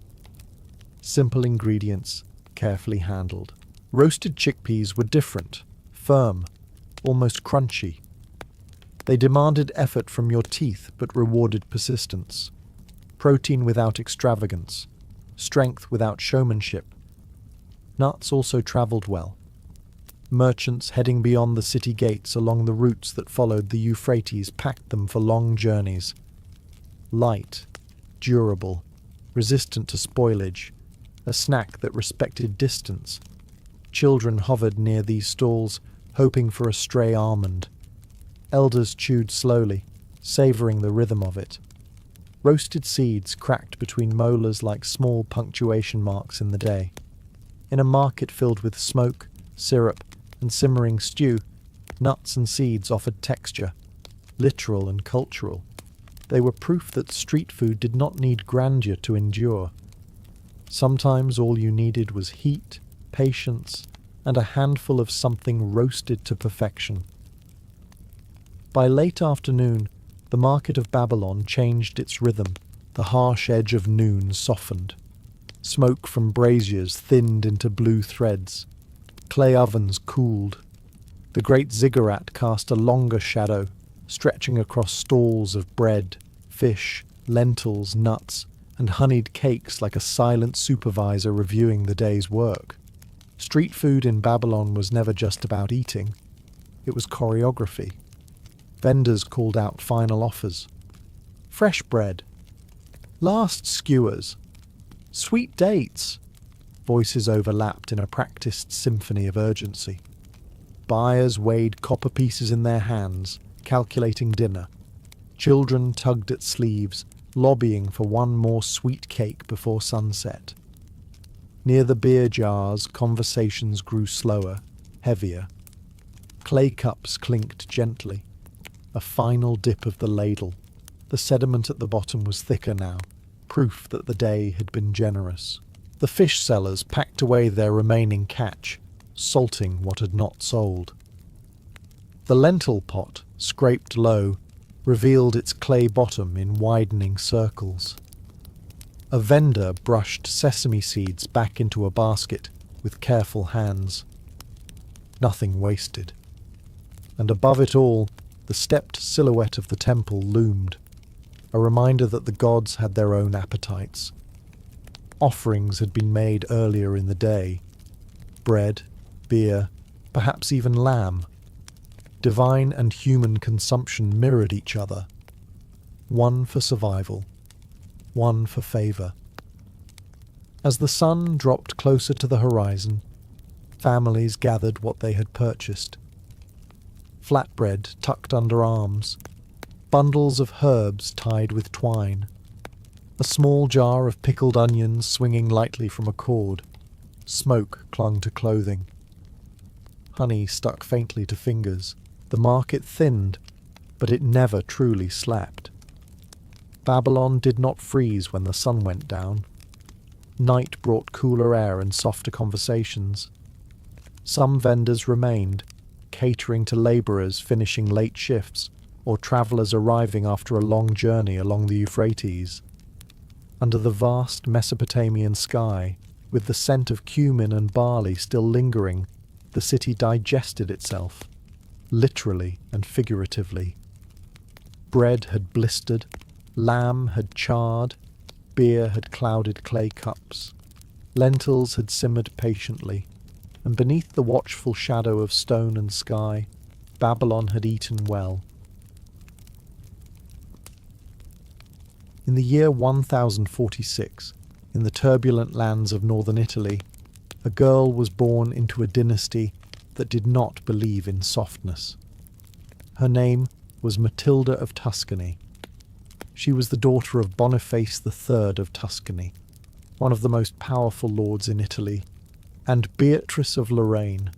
Simple ingredients, carefully handled. Roasted chickpeas were different, firm, almost crunchy. They demanded effort from your teeth but rewarded persistence. Protein without extravagance. Strength without showmanship. Nuts also travelled well. Merchants heading beyond the city gates along the routes that followed the Euphrates packed them for long journeys. Light, durable, resistant to spoilage, a snack that respected distance. Children hovered near these stalls, hoping for a stray almond. Elders chewed slowly, savouring the rhythm of it. Roasted seeds cracked between molars like small punctuation marks in the day. In a market filled with smoke, syrup, and simmering stew, nuts and seeds offered texture, literal and cultural. They were proof that street food did not need grandeur to endure. Sometimes all you needed was heat, patience, and a handful of something roasted to perfection. By late afternoon, the market of Babylon changed its rhythm. The harsh edge of noon softened. Smoke from braziers thinned into blue threads. Clay ovens cooled. The great ziggurat cast a longer shadow, stretching across stalls of bread, fish, lentils, nuts, and honeyed cakes like a silent supervisor reviewing the day's work. Street food in Babylon was never just about eating. It was choreography. Vendors called out final offers. Fresh bread. Last skewers. Sweet dates. Voices overlapped in a practiced symphony of urgency. Buyers weighed copper pieces in their hands, calculating dinner. Children tugged at sleeves, lobbying for one more sweet cake before sunset. Near the beer jars, conversations grew slower, heavier. Clay cups clinked gently. A final dip of the ladle. The sediment at the bottom was thicker now, proof that the day had been generous. The fish sellers packed away their remaining catch, salting what had not sold. The lentil pot, scraped low, revealed its clay bottom in widening circles. A vendor brushed sesame seeds back into a basket with careful hands. Nothing wasted. And above it all, the stepped silhouette of the temple loomed, a reminder that the gods had their own appetites. Offerings had been made earlier in the day. Bread, beer, perhaps even lamb. Divine and human consumption mirrored each other. One for survival, one for favour. As the sun dropped closer to the horizon, families gathered what they had purchased. Flatbread tucked under arms, bundles of herbs tied with twine, a small jar of pickled onions swinging lightly from a cord. Smoke clung to clothing. Honey stuck faintly to fingers. The market thinned, but it never truly slapped. Babylon did not freeze when the sun went down. Night brought cooler air and softer conversations. Some vendors remained, catering to labourers finishing late shifts or travellers arriving after a long journey along the Euphrates. Under the vast Mesopotamian sky, with the scent of cumin and barley still lingering, the city digested itself, literally and figuratively. Bread had blistered, lamb had charred, beer had clouded clay cups, lentils had simmered patiently, and beneath the watchful shadow of stone and sky, Babylon had eaten well. In the year 1046, in the turbulent lands of northern Italy, a girl was born into a dynasty that did not believe in softness. Her name was Matilda of Tuscany. She was the daughter of Boniface III of Tuscany, one of the most powerful lords in Italy, and Beatrice of Lorraine,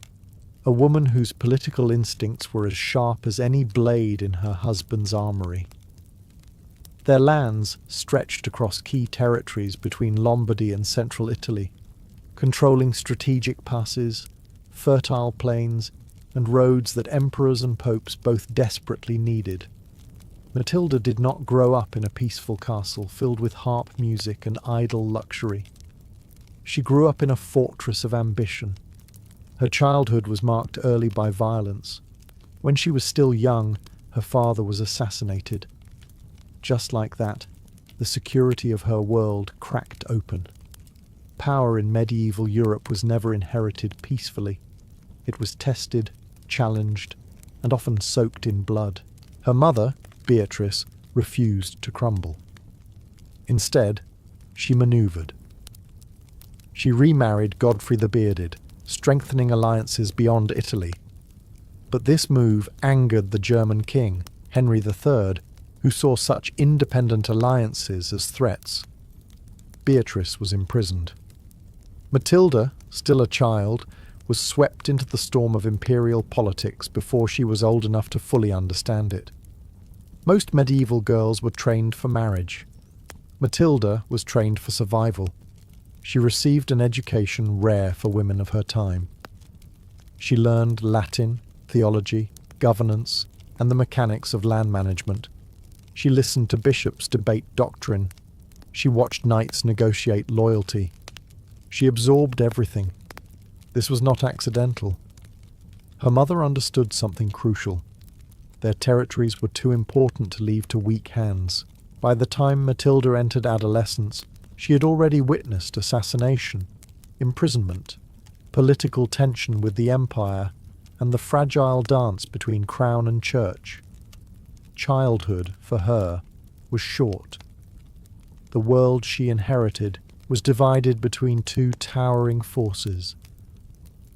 a woman whose political instincts were as sharp as any blade in her husband's armoury. Their lands stretched across key territories between Lombardy and central Italy, controlling strategic passes, fertile plains, and roads that emperors and popes both desperately needed. Matilda did not grow up in a peaceful castle filled with harp music and idle luxury. She grew up in a fortress of ambition. Her childhood was marked early by violence. When she was still young, her father was assassinated. Just like that, the security of her world cracked open. Power in medieval Europe was never inherited peacefully. It was tested, challenged, and often soaked in blood. Her mother, Beatrice, refused to crumble. Instead, she manoeuvred. She remarried Godfrey the Bearded, strengthening alliances beyond Italy. But this move angered the German king, Henry III, who saw such independent alliances as threats. Beatrice was imprisoned. Matilda, still a child, was swept into the storm of imperial politics before she was old enough to fully understand it. Most medieval girls were trained for marriage. Matilda was trained for survival. She received an education rare for women of her time. She learned Latin, theology, governance, and the mechanics of land management. She listened to bishops debate doctrine, She watched knights negotiate loyalty. She absorbed everything. This was not accidental. Her mother understood something crucial. Their territories were too important to leave to weak hands. By the time Matilda entered adolescence, she had already witnessed assassination, imprisonment, political tension with the empire, and the fragile dance between crown and church. Childhood, for her, was short. The world she inherited was divided between two towering forces,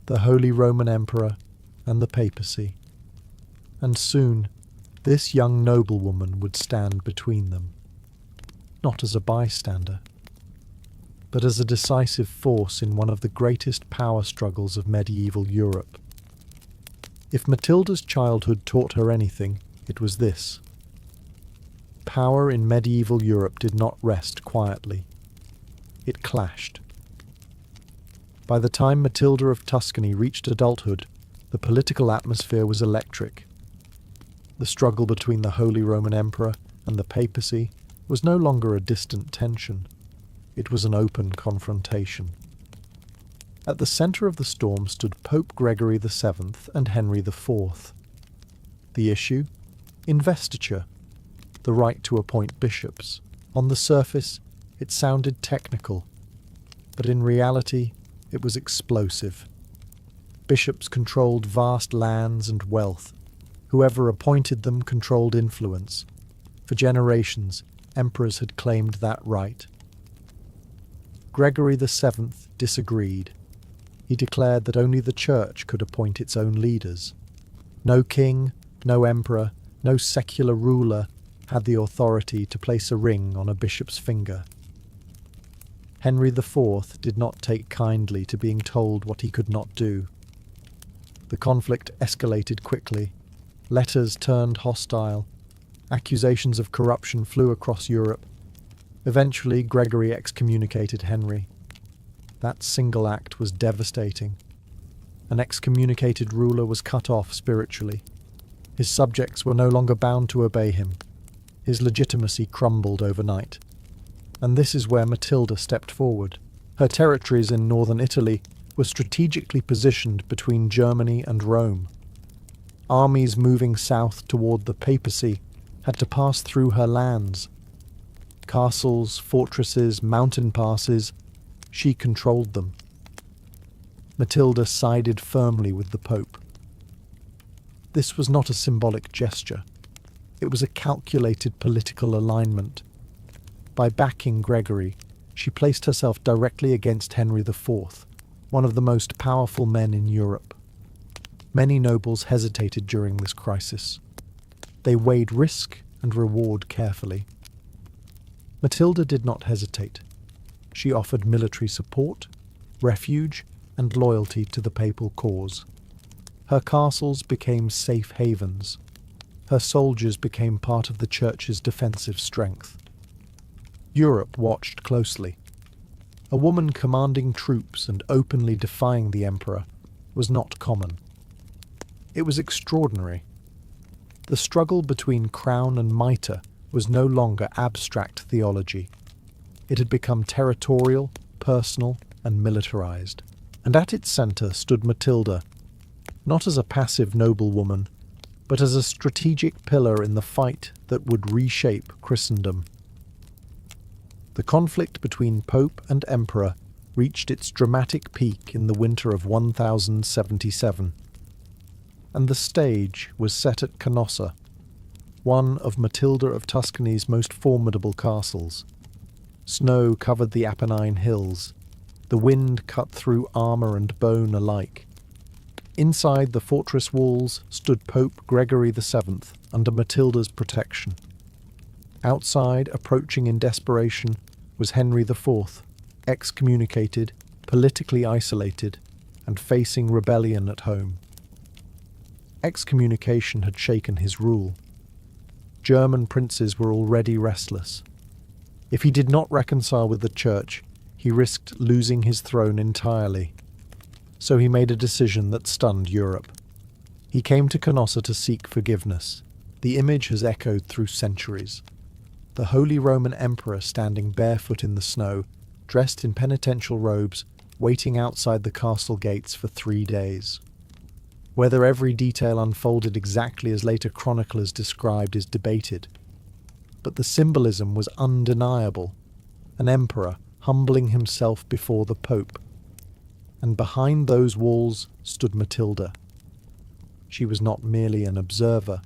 the Holy Roman Emperor and the papacy. And soon, this young noblewoman would stand between them, not as a bystander, but as a decisive force in one of the greatest power struggles of medieval Europe. If Matilda's childhood taught her anything, it was this. Power in medieval Europe did not rest quietly. It clashed. By the time Matilda of Tuscany reached adulthood, the political atmosphere was electric. The struggle between the Holy Roman Emperor and the papacy was no longer a distant tension. It was an open confrontation. At the centre of the storm stood Pope Gregory VII and Henry IV. The issue? Investiture, the right to appoint bishops. On the surface, it sounded technical, but in reality, it was explosive. Bishops controlled vast lands and wealth. Whoever appointed them controlled influence. For generations, emperors had claimed that right. Gregory VII disagreed. He declared that only the Church could appoint its own leaders. No king, no emperor, no secular ruler had the authority to place a ring on a bishop's finger. Henry IV did not take kindly to being told what he could not do. The conflict escalated quickly. Letters turned hostile. Accusations of corruption flew across Europe. Eventually, Gregory excommunicated Henry. That single act was devastating. An excommunicated ruler was cut off spiritually. His subjects were no longer bound to obey him. His legitimacy crumbled overnight. And this is where Matilda stepped forward. Her territories in northern Italy were strategically positioned between Germany and Rome. Armies moving south toward the papacy had to pass through her lands. Castles, fortresses, mountain passes, she controlled them. Matilda sided firmly with the Pope. This was not a symbolic gesture. It was a calculated political alignment. By backing Gregory, she placed herself directly against Henry IV, one of the most powerful men in Europe. Many nobles hesitated during this crisis. They weighed risk and reward carefully. Matilda did not hesitate. She offered military support, refuge, and loyalty to the papal cause. Her castles became safe havens. Her soldiers became part of the Church's defensive strength. Europe watched closely. A woman commanding troops and openly defying the emperor was not common. It was extraordinary. The struggle between crown and mitre was no longer abstract theology. It had become territorial, personal, and militarized. And at its centre stood Matilda, not as a passive noblewoman, but as a strategic pillar in the fight that would reshape Christendom. The conflict between Pope and Emperor reached its dramatic peak in the winter of 1077, and the stage was set at Canossa, one of Matilda of Tuscany's most formidable castles. Snow covered the Apennine hills. The wind cut through armour and bone alike. Inside the fortress walls stood Pope Gregory VII under Matilda's protection. Outside, approaching in desperation, was Henry IV, excommunicated, politically isolated, and facing rebellion at home. Excommunication had shaken his rule. German princes were already restless. If he did not reconcile with the Church, he risked losing his throne entirely. So he made a decision that stunned Europe. He came to Canossa to seek forgiveness. The image has echoed through centuries. the Holy Roman Emperor standing barefoot in the snow, dressed in penitential robes, waiting outside the castle gates for 3 days. Whether every detail unfolded exactly as later chroniclers described is debated, but the symbolism was undeniable. An emperor humbling himself before the Pope, and behind those walls stood Matilda. She was not merely an observer,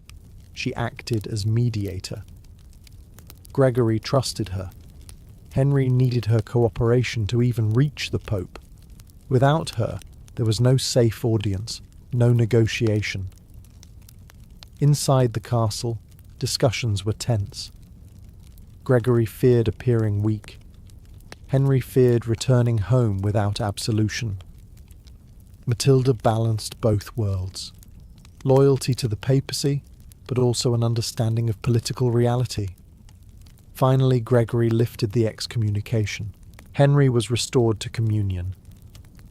she acted as mediator. Gregory trusted her. Henry needed her cooperation to even reach the Pope. Without her, there was no safe audience, no negotiation. Inside the castle, discussions were tense. Gregory feared appearing weak. Henry feared returning home without absolution. Matilda balanced both worlds. Loyalty to the papacy, but also an understanding of political reality. Finally, Gregory lifted the excommunication. Henry was restored to communion.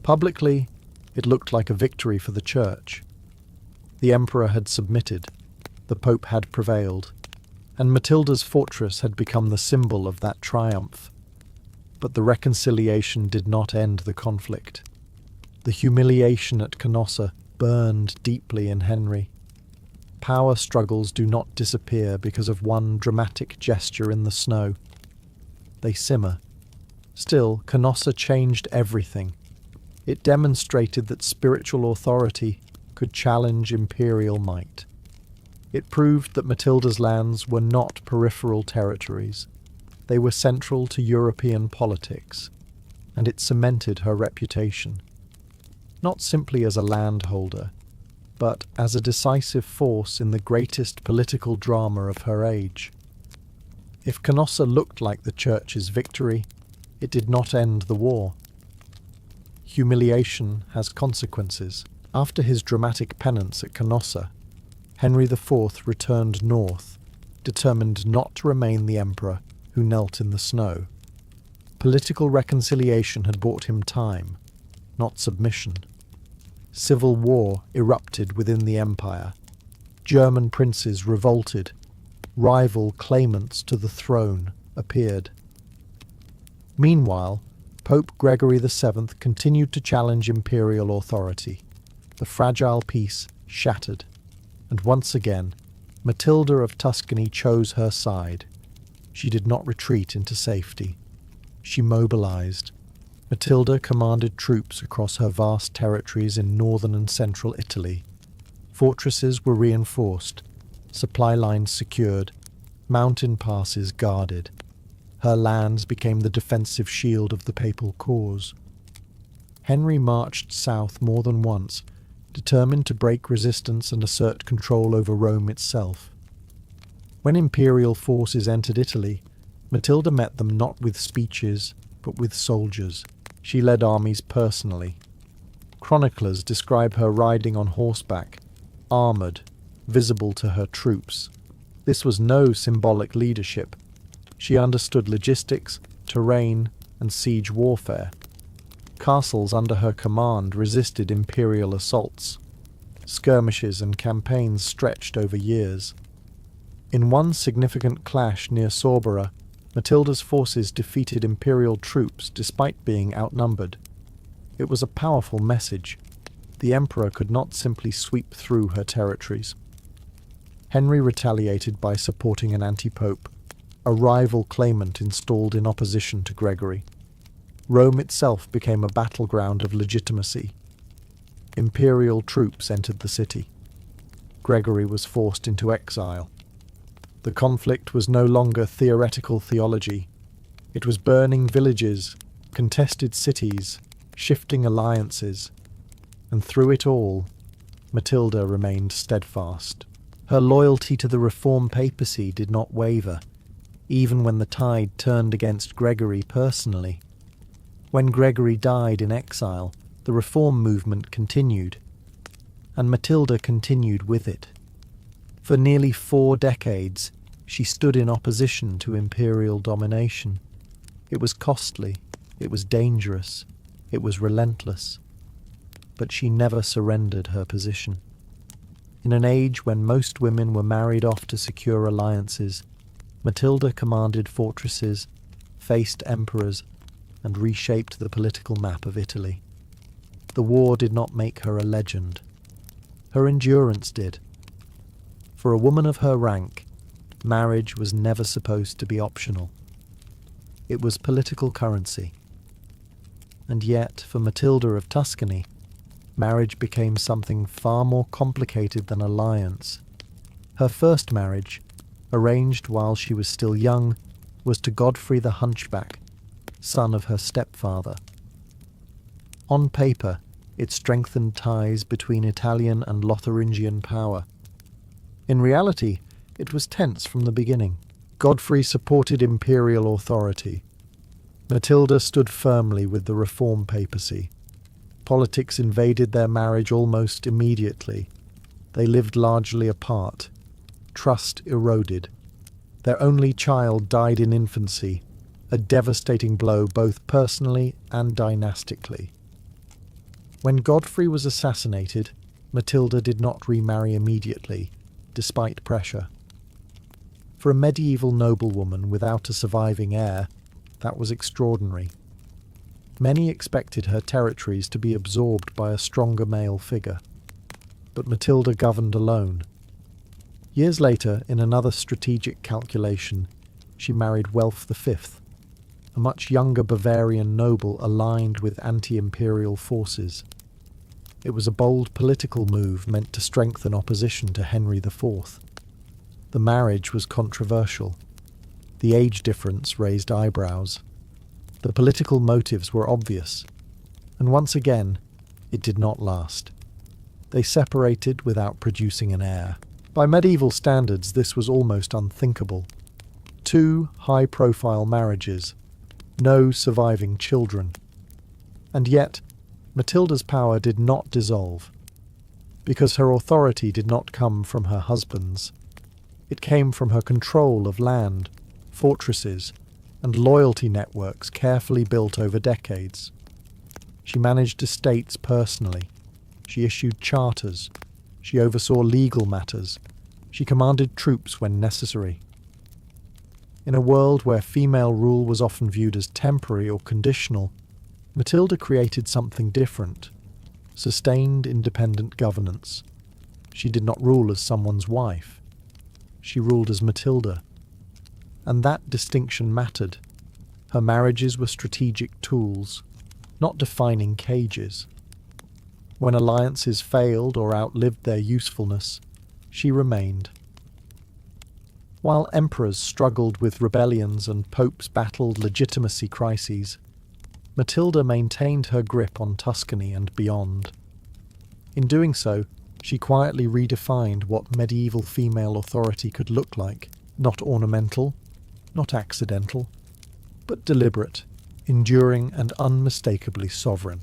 Publicly, it looked like a victory for the Church. The Emperor had submitted, the Pope had prevailed, and Matilda's fortress had become the symbol of that triumph. But the reconciliation did not end the conflict. The humiliation at Canossa burned deeply in Henry. Power struggles do not disappear because of one dramatic gesture in the snow. They simmer. Still, Canossa changed everything. It demonstrated that spiritual authority could challenge imperial might. It proved that Matilda's lands were not peripheral territories. They were central to European politics, and it cemented her reputation. Not simply as a landholder, but as a decisive force in the greatest political drama of her age. If Canossa looked like the Church's victory, it did not end the war. Humiliation has consequences. After his dramatic penance at Canossa, Henry IV returned north, determined not to remain the emperor who knelt in the snow. Political reconciliation had bought him time, not submission. Civil war erupted within the empire. German princes revolted. Rival claimants to the throne appeared. Meanwhile, Pope Gregory VII continued to challenge imperial authority. The fragile peace shattered, and once again, Matilda of Tuscany chose her side. She did not retreat into safety. She mobilized. Matilda commanded troops across her vast territories in northern and central Italy. Fortresses were reinforced, supply lines secured, mountain passes guarded. Her lands became the defensive shield of the papal cause. Henry marched south more than once, determined to break resistance and assert control over Rome itself. When imperial forces entered Italy, Matilda met them not with speeches, but with soldiers. She led armies personally. Chroniclers describe her riding on horseback, armoured, visible to her troops. This was no symbolic leadership. She understood logistics, terrain, and siege warfare. Castles under her command resisted imperial assaults. Skirmishes and campaigns stretched over years. In one significant clash near Sorbara, Matilda's forces defeated imperial troops despite being outnumbered. It was a powerful message. The emperor could not simply sweep through her territories. Henry retaliated by supporting an anti-pope, a rival claimant installed in opposition to Gregory. Rome itself became a battleground of legitimacy. Imperial troops entered the city. Gregory was forced into exile. The conflict was no longer theoretical theology. It was burning villages, contested cities, shifting alliances, and through it all, Matilda remained steadfast. Her loyalty to the reform papacy did not waver, even when the tide turned against Gregory personally. When Gregory died in exile, the reform movement continued, and Matilda continued with it. For nearly 4 decades, she stood in opposition to imperial domination. It was costly, it was dangerous, it was relentless, but she never surrendered her position. In an age when most women were married off to secure alliances, Matilda commanded fortresses, faced emperors, and reshaped the political map of Italy. The war did not make her a legend. Her endurance did. For a woman of her rank, marriage was never supposed to be optional. It was political currency. And yet, for Matilda of Tuscany, marriage became something far more complicated than alliance. Her first marriage, arranged while she was still young, was to Godfrey the Hunchback, son of her stepfather. On paper, it strengthened ties between Italian and Lotharingian power. In reality, it was tense from the beginning. Godfrey supported imperial authority. Matilda stood firmly with the reform papacy. Politics invaded their marriage almost immediately. They lived largely apart. Trust eroded. Their only child died in infancy, a devastating blow both personally and dynastically. When Godfrey was assassinated, Matilda did not remarry immediately, despite pressure. For a medieval noblewoman without a surviving heir, that was extraordinary. Many expected her territories to be absorbed by a stronger male figure. But Matilda governed alone. Years later, in another strategic calculation, she married Welf V, a much younger Bavarian noble aligned with anti-imperial forces. It was a bold political move meant to strengthen opposition to Henry IV. The marriage was controversial. The age difference raised eyebrows. The political motives were obvious. And once again, it did not last. They separated without producing an heir. By medieval standards, this was almost unthinkable. 2 high-profile marriages, no surviving children. And yet, Matilda's power did not dissolve, because her authority did not come from her husband's. It came from her control of land, fortresses, and loyalty networks carefully built over decades. She managed estates personally. She issued charters. She oversaw legal matters. She commanded troops when necessary. In a world where female rule was often viewed as temporary or conditional, Matilda created something different, sustained independent governance. She did not rule as someone's wife. She ruled as Matilda. And that distinction mattered. Her marriages were strategic tools, not defining cages. When alliances failed or outlived their usefulness, she remained. While emperors struggled with rebellions and popes battled legitimacy crises, Matilda maintained her grip on Tuscany and beyond. In doing so, she quietly redefined what medieval female authority could look like, not ornamental, not accidental, but deliberate, enduring and unmistakably sovereign.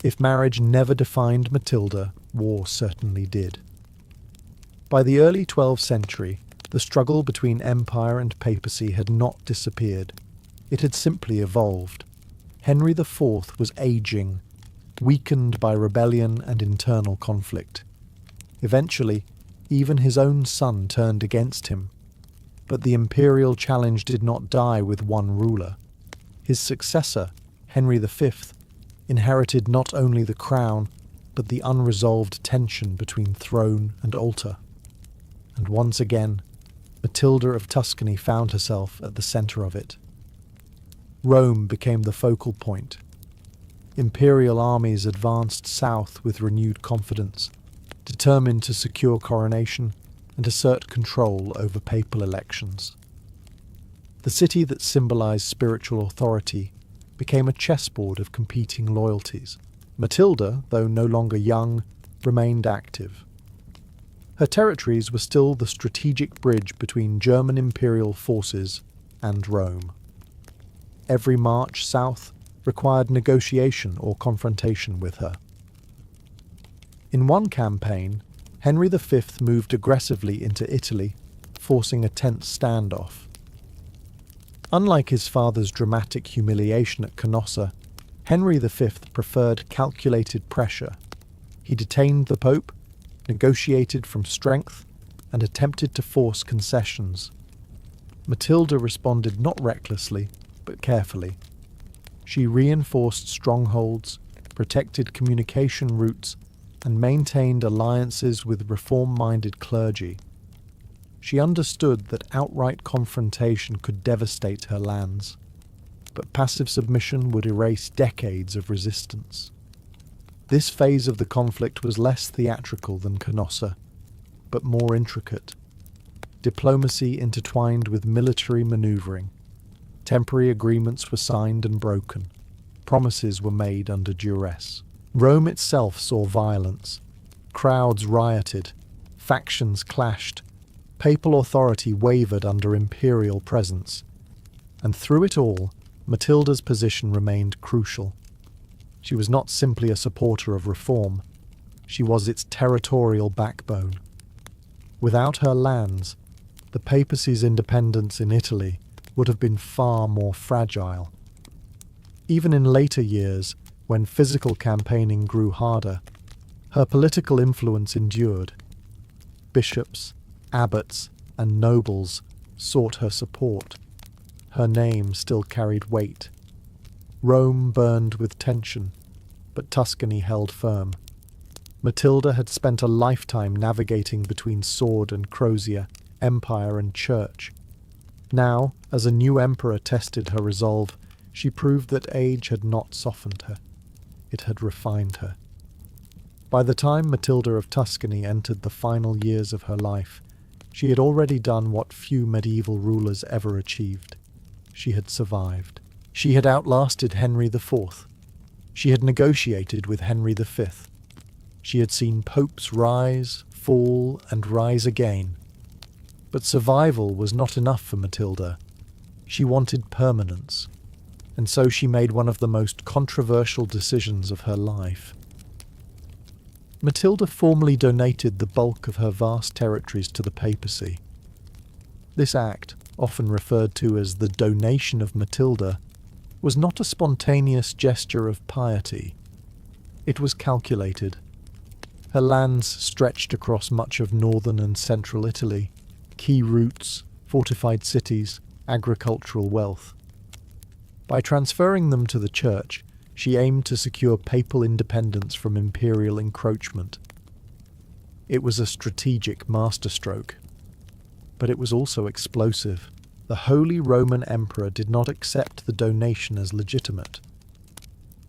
If marriage never defined Matilda, war certainly did. By the early 12th century, the struggle between empire and papacy had not disappeared. It had simply evolved. Henry IV was aging, weakened by rebellion and internal conflict. Eventually, even his own son turned against him. But the imperial challenge did not die with one ruler. His successor, Henry V, inherited not only the crown, but the unresolved tension between throne and altar. And once again, Matilda of Tuscany found herself at the centre of it. Rome became the focal point. Imperial armies advanced south with renewed confidence, determined to secure coronation and assert control over papal elections. The city that symbolized spiritual authority became a chessboard of competing loyalties. Matilda, though no longer young, remained active. Her territories were still the strategic bridge between German imperial forces and Rome. Every march south required negotiation or confrontation with her. In one campaign, Henry V moved aggressively into Italy, forcing a tense standoff. Unlike his father's dramatic humiliation at Canossa, Henry V preferred calculated pressure. He detained the Pope, negotiated from strength, and attempted to force concessions. Matilda responded not recklessly, but carefully. She reinforced strongholds, protected communication routes, and maintained alliances with reform-minded clergy. She understood that outright confrontation could devastate her lands, but passive submission would erase decades of resistance. This phase of the conflict was less theatrical than Canossa, but more intricate. Diplomacy intertwined with military maneuvering. Temporary agreements were signed and broken. Promises were made under duress. Rome itself saw violence. Crowds rioted. Factions clashed. Papal authority wavered under imperial presence. And through it all, Matilda's position remained crucial. She was not simply a supporter of reform. She was its territorial backbone. Without her lands, the papacy's independence in Italy would have been far more fragile. Even in later years, when physical campaigning grew harder, her political influence endured. Bishops, abbots, and nobles sought her support. Her name still carried weight. Rome burned with tension, but Tuscany held firm. Matilda had spent a lifetime navigating between sword and crosier, empire and church. Now, as a new emperor tested her resolve, she proved that age had not softened her. It had refined her. By the time Matilda of Tuscany entered the final years of her life, she had already done what few medieval rulers ever achieved. She had survived. She had outlasted Henry IV. She had negotiated with Henry V. She had seen popes rise, fall, and rise again. But survival was not enough for Matilda. She wanted permanence, and so she made one of the most controversial decisions of her life. Matilda formally donated the bulk of her vast territories to the papacy. This act, often referred to as the donation of Matilda, was not a spontaneous gesture of piety. It was calculated. Her lands stretched across much of northern and central Italy, key routes, fortified cities, agricultural wealth. By transferring them to the church, she aimed to secure papal independence from imperial encroachment. It was a strategic masterstroke, but it was also explosive. The Holy Roman Emperor did not accept the donation as legitimate.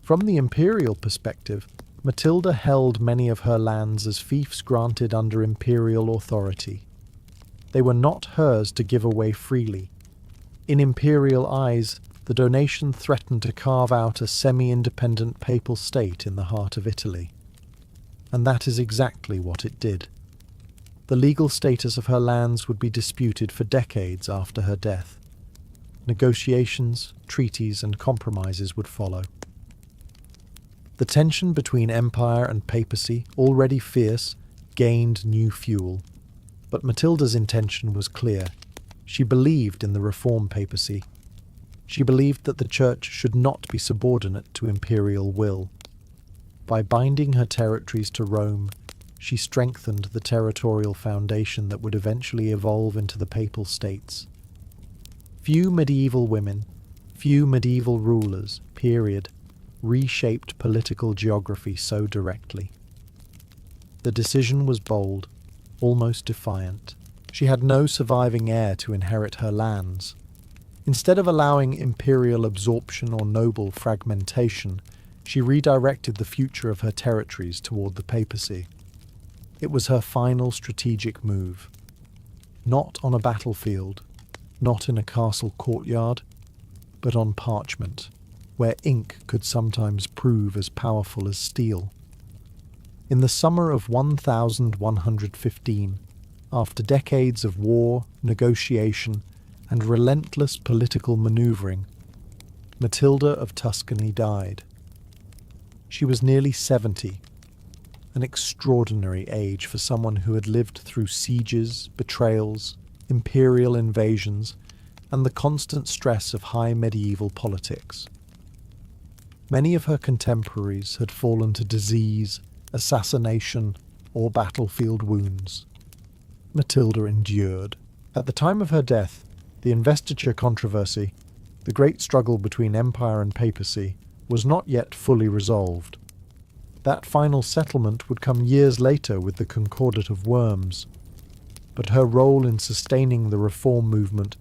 From the imperial perspective, Matilda held many of her lands as fiefs granted under imperial authority. They were not hers to give away freely. In imperial eyes, the donation threatened to carve out a semi-independent papal state in the heart of Italy. And that is exactly what it did. The legal status of her lands would be disputed for decades after her death. Negotiations, treaties, and compromises would follow. The tension between empire and papacy, already fierce, gained new fuel. But Matilda's intention was clear. She believed in the reform papacy. She believed that the church should not be subordinate to imperial will. By binding her territories to Rome, she strengthened the territorial foundation that would eventually evolve into the papal states. Few medieval women, few medieval rulers, period, reshaped political geography so directly. The decision was bold, almost defiant. She had no surviving heir to inherit her lands. Instead of allowing imperial absorption or noble fragmentation, she redirected the future of her territories toward the papacy. It was her final strategic move. Not on a battlefield, not in a castle courtyard, but on parchment, where ink could sometimes prove as powerful as steel. In the summer of 1115, after decades of war, negotiation, and relentless political maneuvering, Matilda of Tuscany died. She was nearly 70, an extraordinary age for someone who had lived through sieges, betrayals, imperial invasions, and the constant stress of high medieval politics. Many of her contemporaries had fallen to disease, assassination, or battlefield wounds. Matilda endured. At the time of her death, The investiture controversy, the great struggle between empire and papacy, was not yet fully resolved. That final settlement would come years later with the Concordat of Worms, but her role in sustaining the reform movement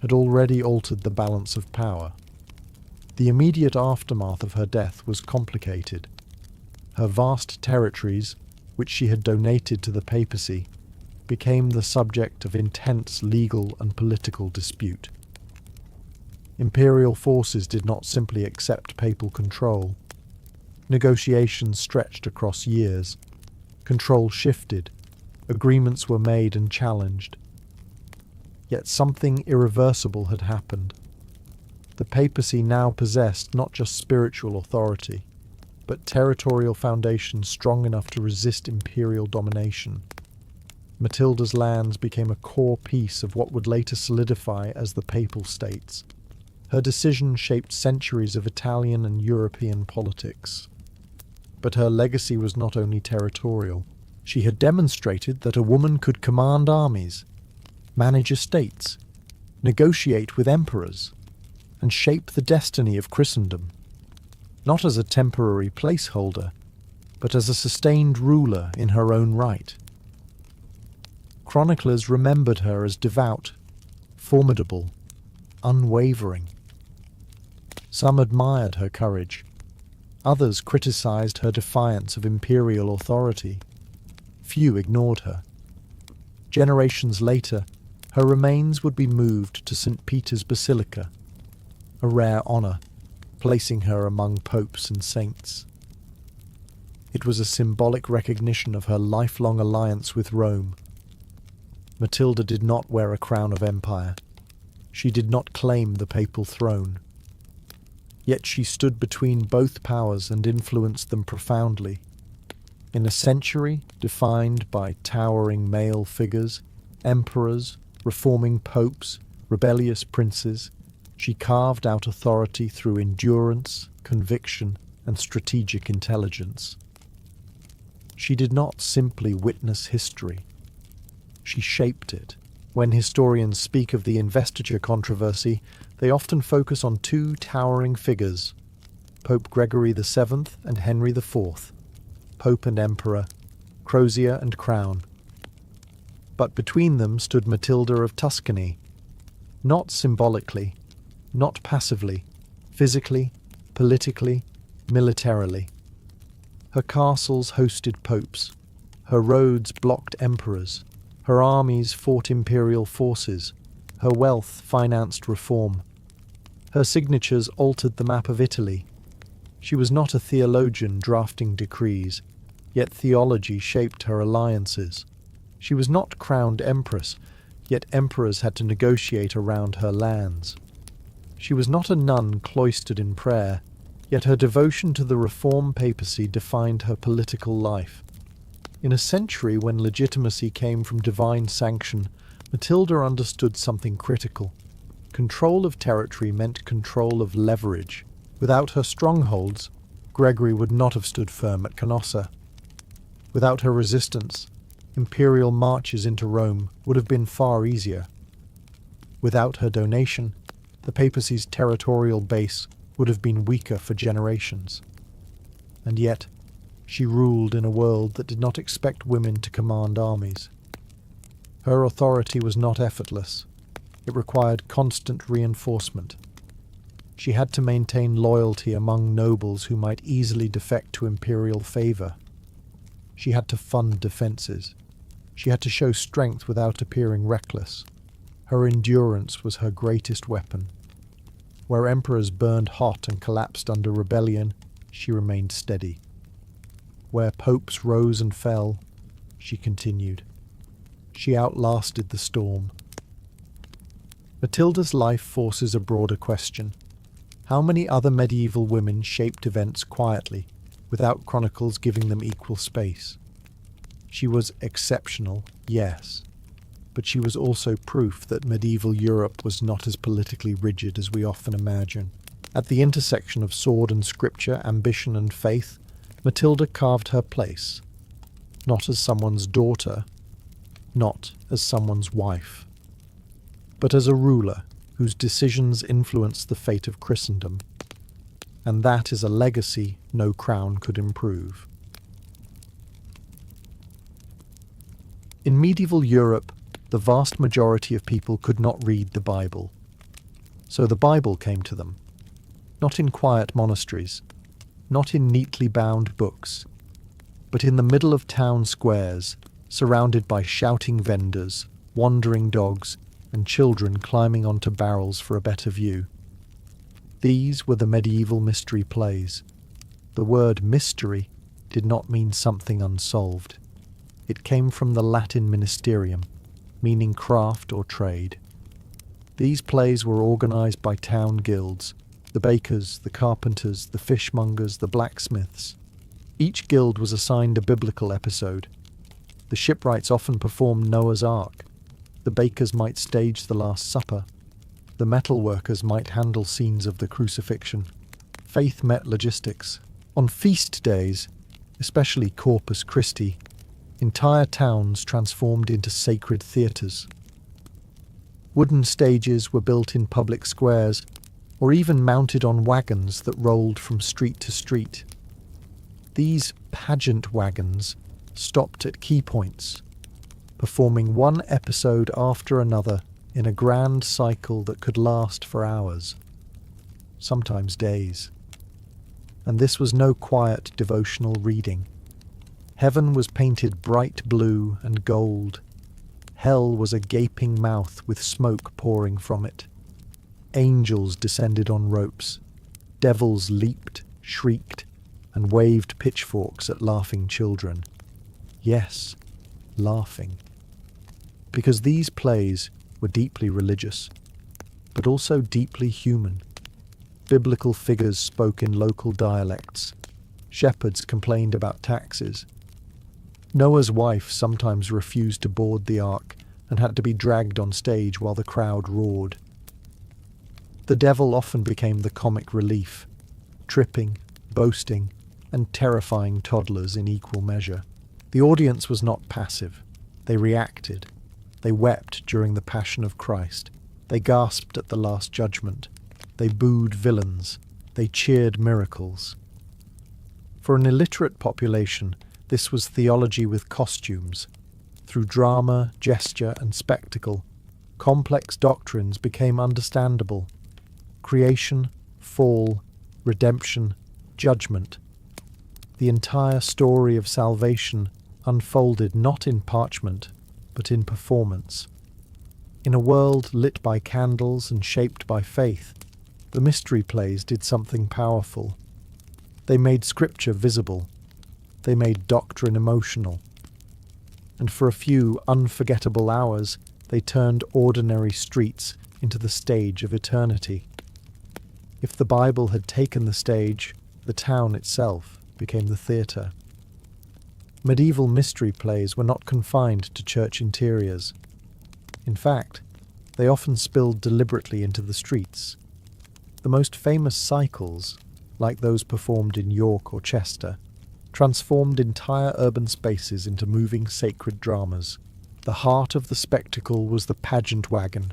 had already altered the balance of power. The immediate aftermath of her death was complicated. Her vast territories, which she had donated to the papacy, became the subject of intense legal and political dispute. Imperial forces did not simply accept papal control. Negotiations stretched across years. Control shifted. Agreements were made and challenged. Yet something irreversible had happened. The papacy now possessed not just spiritual authority, but territorial foundations strong enough to resist imperial domination. Matilda's lands became a core piece of what would later solidify as the Papal States. Her decision shaped centuries of Italian and European politics. But her legacy was not only territorial. She had demonstrated that a woman could command armies, manage estates, negotiate with emperors, and shape the destiny of Christendom, not as a temporary placeholder, but as a sustained ruler in her own right. Chroniclers remembered her as devout, formidable, unwavering. Some admired her courage. Others criticized her defiance of imperial authority. Few ignored her. Generations later, her remains would be moved to St. Peter's Basilica, a rare honor, placing her among popes and saints. It was a symbolic recognition of her lifelong alliance with Rome. Matilda did not wear a crown of empire. She did not claim the papal throne. Yet she stood between both powers and influenced them profoundly. In a century defined by towering male figures, emperors, reforming popes, rebellious princes, she carved out authority through endurance, conviction, and strategic intelligence. She did not simply witness history. She shaped it. When historians speak of the investiture controversy, they often focus on two towering figures, Pope Gregory VII and Henry IV, Pope and Emperor, crozier and crown. But between them stood Matilda of Tuscany, not symbolically, not passively, physically, politically, militarily. Her castles hosted popes, her roads blocked emperors, her armies fought imperial forces, her wealth financed reform. Her signatures altered the map of Italy. She was not a theologian drafting decrees, yet theology shaped her alliances. She was not crowned empress, yet emperors had to negotiate around her lands. She was not a nun cloistered in prayer, yet her devotion to the reform papacy defined her political life. In a century when legitimacy came from divine sanction, Matilda understood something critical. Control of territory meant control of leverage. Without her strongholds, Gregory would not have stood firm at Canossa. Without her resistance, imperial marches into Rome would have been far easier. Without her donation, the papacy's territorial base would have been weaker for generations. And yet, she ruled in a world that did not expect women to command armies. Her authority was not effortless. It required constant reinforcement. She had to maintain loyalty among nobles who might easily defect to imperial favor. She had to fund defenses. She had to show strength without appearing reckless. Her endurance was her greatest weapon. Where emperors burned hot and collapsed under rebellion, she remained steady. Where popes rose and fell, she continued. She outlasted the storm. Matilda's life forces a broader question. How many other medieval women shaped events quietly, without chronicles giving them equal space? She was exceptional, yes, but she was also proof that medieval Europe was not as politically rigid as we often imagine. At the intersection of sword and scripture, ambition and faith, Matilda carved her place, not as someone's daughter, not as someone's wife. but as a ruler whose decisions influence the fate of Christendom. And that is a legacy no crown could improve. In medieval Europe, the vast majority of people could not read the Bible. So the Bible came to them, not in quiet monasteries, not in neatly bound books, but in the middle of town squares, surrounded by shouting vendors, wandering dogs, and children climbing onto barrels for a better view. These were the medieval mystery plays. The word mystery did not mean something unsolved. It came from the Latin ministerium, meaning craft or trade. These plays were organised by town guilds, the bakers, the carpenters, the fishmongers, the blacksmiths. Each guild was assigned a biblical episode. The shipwrights often performed Noah's Ark. The bakers might stage the Last Supper. The metalworkers might handle scenes of the crucifixion. Faith met logistics. On feast days, especially Corpus Christi, entire towns transformed into sacred theatres. Wooden stages were built in public squares, or even mounted on wagons that rolled from street to street. These pageant wagons stopped at key points, performing one episode after another in a grand cycle that could last for hours, sometimes days. And this was no quiet devotional reading. Heaven was painted bright blue and gold. Hell was a gaping mouth with smoke pouring from it. Angels descended on ropes. Devils leaped, shrieked, and waved pitchforks at laughing children. Yes, laughing. Because these plays were deeply religious, but also deeply human. Biblical figures spoke in local dialects. Shepherds complained about taxes. Noah's wife sometimes refused to board the ark and had to be dragged on stage while the crowd roared. The devil often became the comic relief, tripping, boasting, and terrifying toddlers in equal measure. The audience was not passive. They reacted. They wept during the Passion of Christ. They gasped at the Last Judgment. They booed villains. They cheered miracles. For an illiterate population, this was theology with costumes. Through drama, gesture, and spectacle, complex doctrines became understandable. Creation, fall, redemption, judgment. The entire story of salvation unfolded not in parchment, but in performance. In a world lit by candles and shaped by faith, the mystery plays did something powerful. They made scripture visible. They made doctrine emotional. And for a few unforgettable hours, they turned ordinary streets into the stage of eternity. If the Bible had taken the stage, the town itself became the theatre. Medieval mystery plays were not confined to church interiors. In fact, they often spilled deliberately into the streets. The most famous cycles, like those performed in York or Chester, transformed entire urban spaces into moving sacred dramas. The heart of the spectacle was the pageant wagon.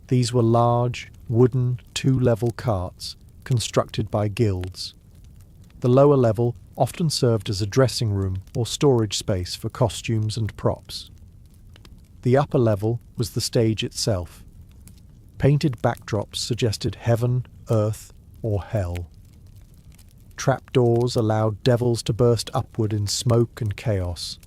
These were large, wooden, two-level carts constructed by guilds. The lower level often served as a dressing room or storage space for costumes and props. The upper level was the stage itself. Painted backdrops suggested heaven, earth, or hell. Trapdoors allowed devils to burst upward in smoke and chaos.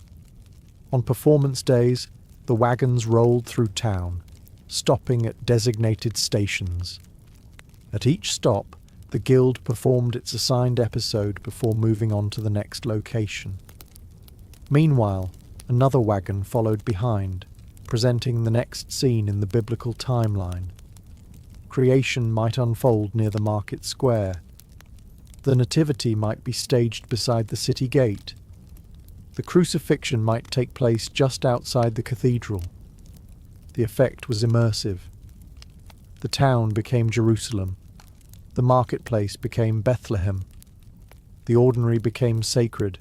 On performance days, the wagons rolled through town, stopping at designated stations. At each stop, the guild performed its assigned episode before moving on to the next location. Meanwhile, another wagon followed behind, presenting the next scene in the biblical timeline. Creation might unfold near the market square. The Nativity might be staged beside the city gate. The crucifixion might take place just outside the cathedral. The effect was immersive. The town became Jerusalem. The marketplace became Bethlehem. The ordinary became sacred.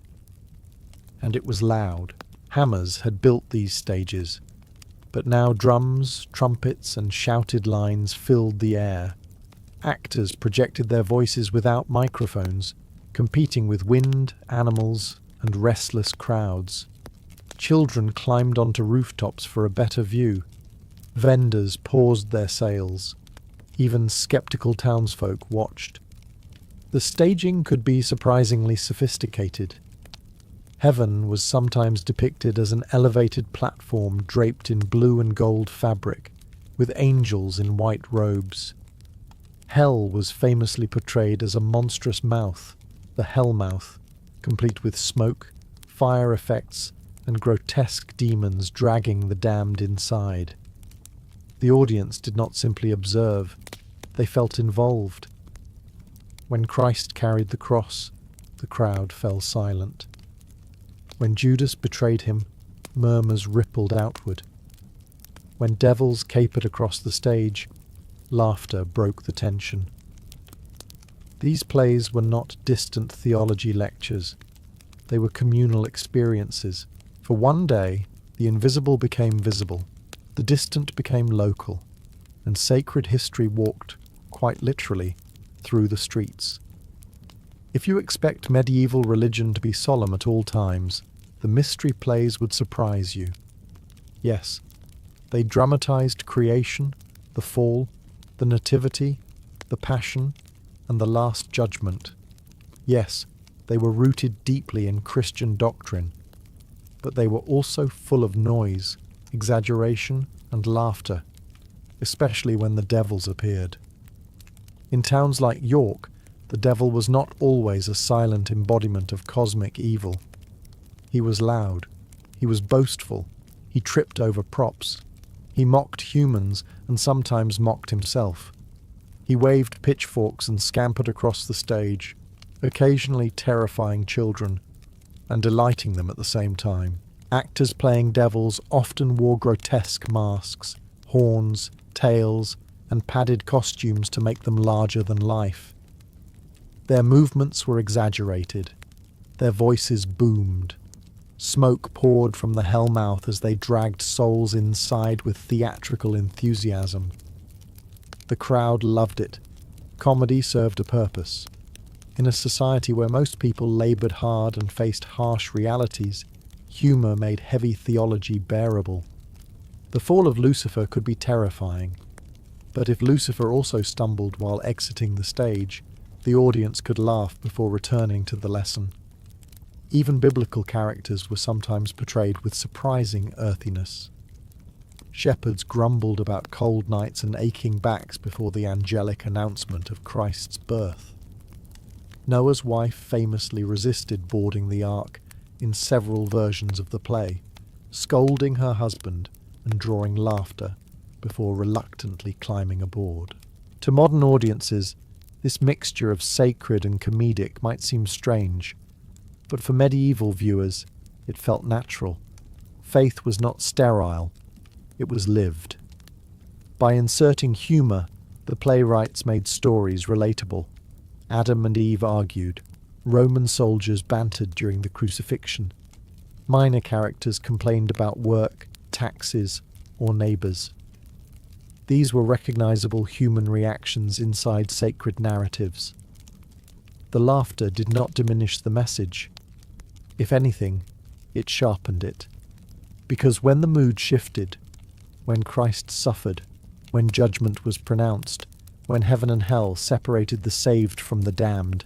And it was loud. Hammers had built these stages. But now drums, trumpets, and shouted lines filled the air. Actors projected their voices without microphones, competing with wind, animals, and restless crowds. Children climbed onto rooftops for a better view. Vendors paused their sales. Even skeptical townsfolk watched. The staging could be surprisingly sophisticated. Heaven was sometimes depicted as an elevated platform draped in blue and gold fabric, with angels in white robes. Hell was famously portrayed as a monstrous mouth, the Hellmouth, complete with smoke, fire effects, and grotesque demons dragging the damned inside. The audience did not simply observe, they felt involved. When Christ carried the cross, the crowd fell silent. When Judas betrayed him, murmurs rippled outward. When devils capered across the stage, laughter broke the tension. These plays were not distant theology lectures. They were communal experiences. For one day, the invisible became visible, the distant became local, and sacred history walked, quite literally, through the streets. If you expect medieval religion to be solemn at all times, the mystery plays would surprise you. Yes, they dramatized creation, the fall, the nativity, the passion, and the last judgment. Yes, they were rooted deeply in Christian doctrine, but they were also full of noise, exaggeration, and laughter, especially when the devils appeared. In towns like York, the devil was not always a silent embodiment of cosmic evil. He was loud, he was boastful, he tripped over props, he mocked humans and sometimes mocked himself. He waved pitchforks and scampered across the stage, occasionally terrifying children and delighting them at the same time. Actors playing devils often wore grotesque masks, horns, tails, and padded costumes to make them larger than life. Their movements were exaggerated. Their voices boomed. Smoke poured from the hellmouth as they dragged souls inside with theatrical enthusiasm. The crowd loved it. Comedy served a purpose. In a society where most people laboured hard and faced harsh realities, humour made heavy theology bearable. The fall of Lucifer could be terrifying, but if Lucifer also stumbled while exiting the stage, the audience could laugh before returning to the lesson. Even biblical characters were sometimes portrayed with surprising earthiness. Shepherds grumbled about cold nights and aching backs before the angelic announcement of Christ's birth. Noah's wife famously resisted boarding the ark in several versions of the play, scolding her husband and drawing laughter before reluctantly climbing aboard. To modern audiences, this mixture of sacred and comedic might seem strange, but for medieval viewers, it felt natural. Faith was not sterile, it was lived. By inserting humour, the playwrights made stories relatable. Adam and Eve argued. Roman soldiers bantered during the crucifixion. Minor characters complained about work, taxes, or neighbours. These were recognisable human reactions inside sacred narratives. The laughter did not diminish the message. If anything, it sharpened it. Because when the mood shifted, when Christ suffered, when judgment was pronounced, when heaven and hell separated the saved from the damned,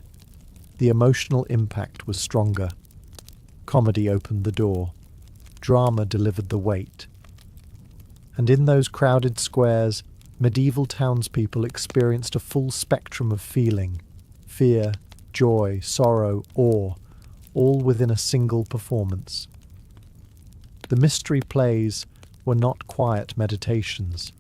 the emotional impact was stronger. Comedy opened the door. Drama delivered the weight. And in those crowded squares, medieval townspeople experienced a full spectrum of feeling: fear, joy, sorrow, awe, all within a single performance. The mystery plays were not quiet meditations.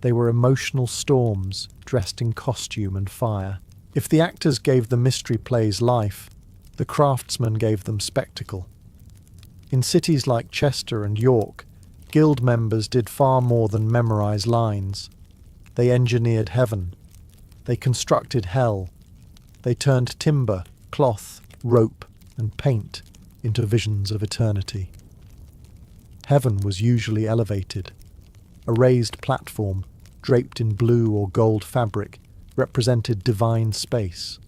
They were emotional storms dressed in costume and fire. If the actors gave the mystery plays life, the craftsmen gave them spectacle. In cities like Chester and York, guild members did far more than memorize lines. They engineered heaven. They constructed hell. They turned timber, cloth, rope, and paint into visions of eternity. Heaven was usually elevated. a raised platform, draped in blue or gold fabric, represented divine space.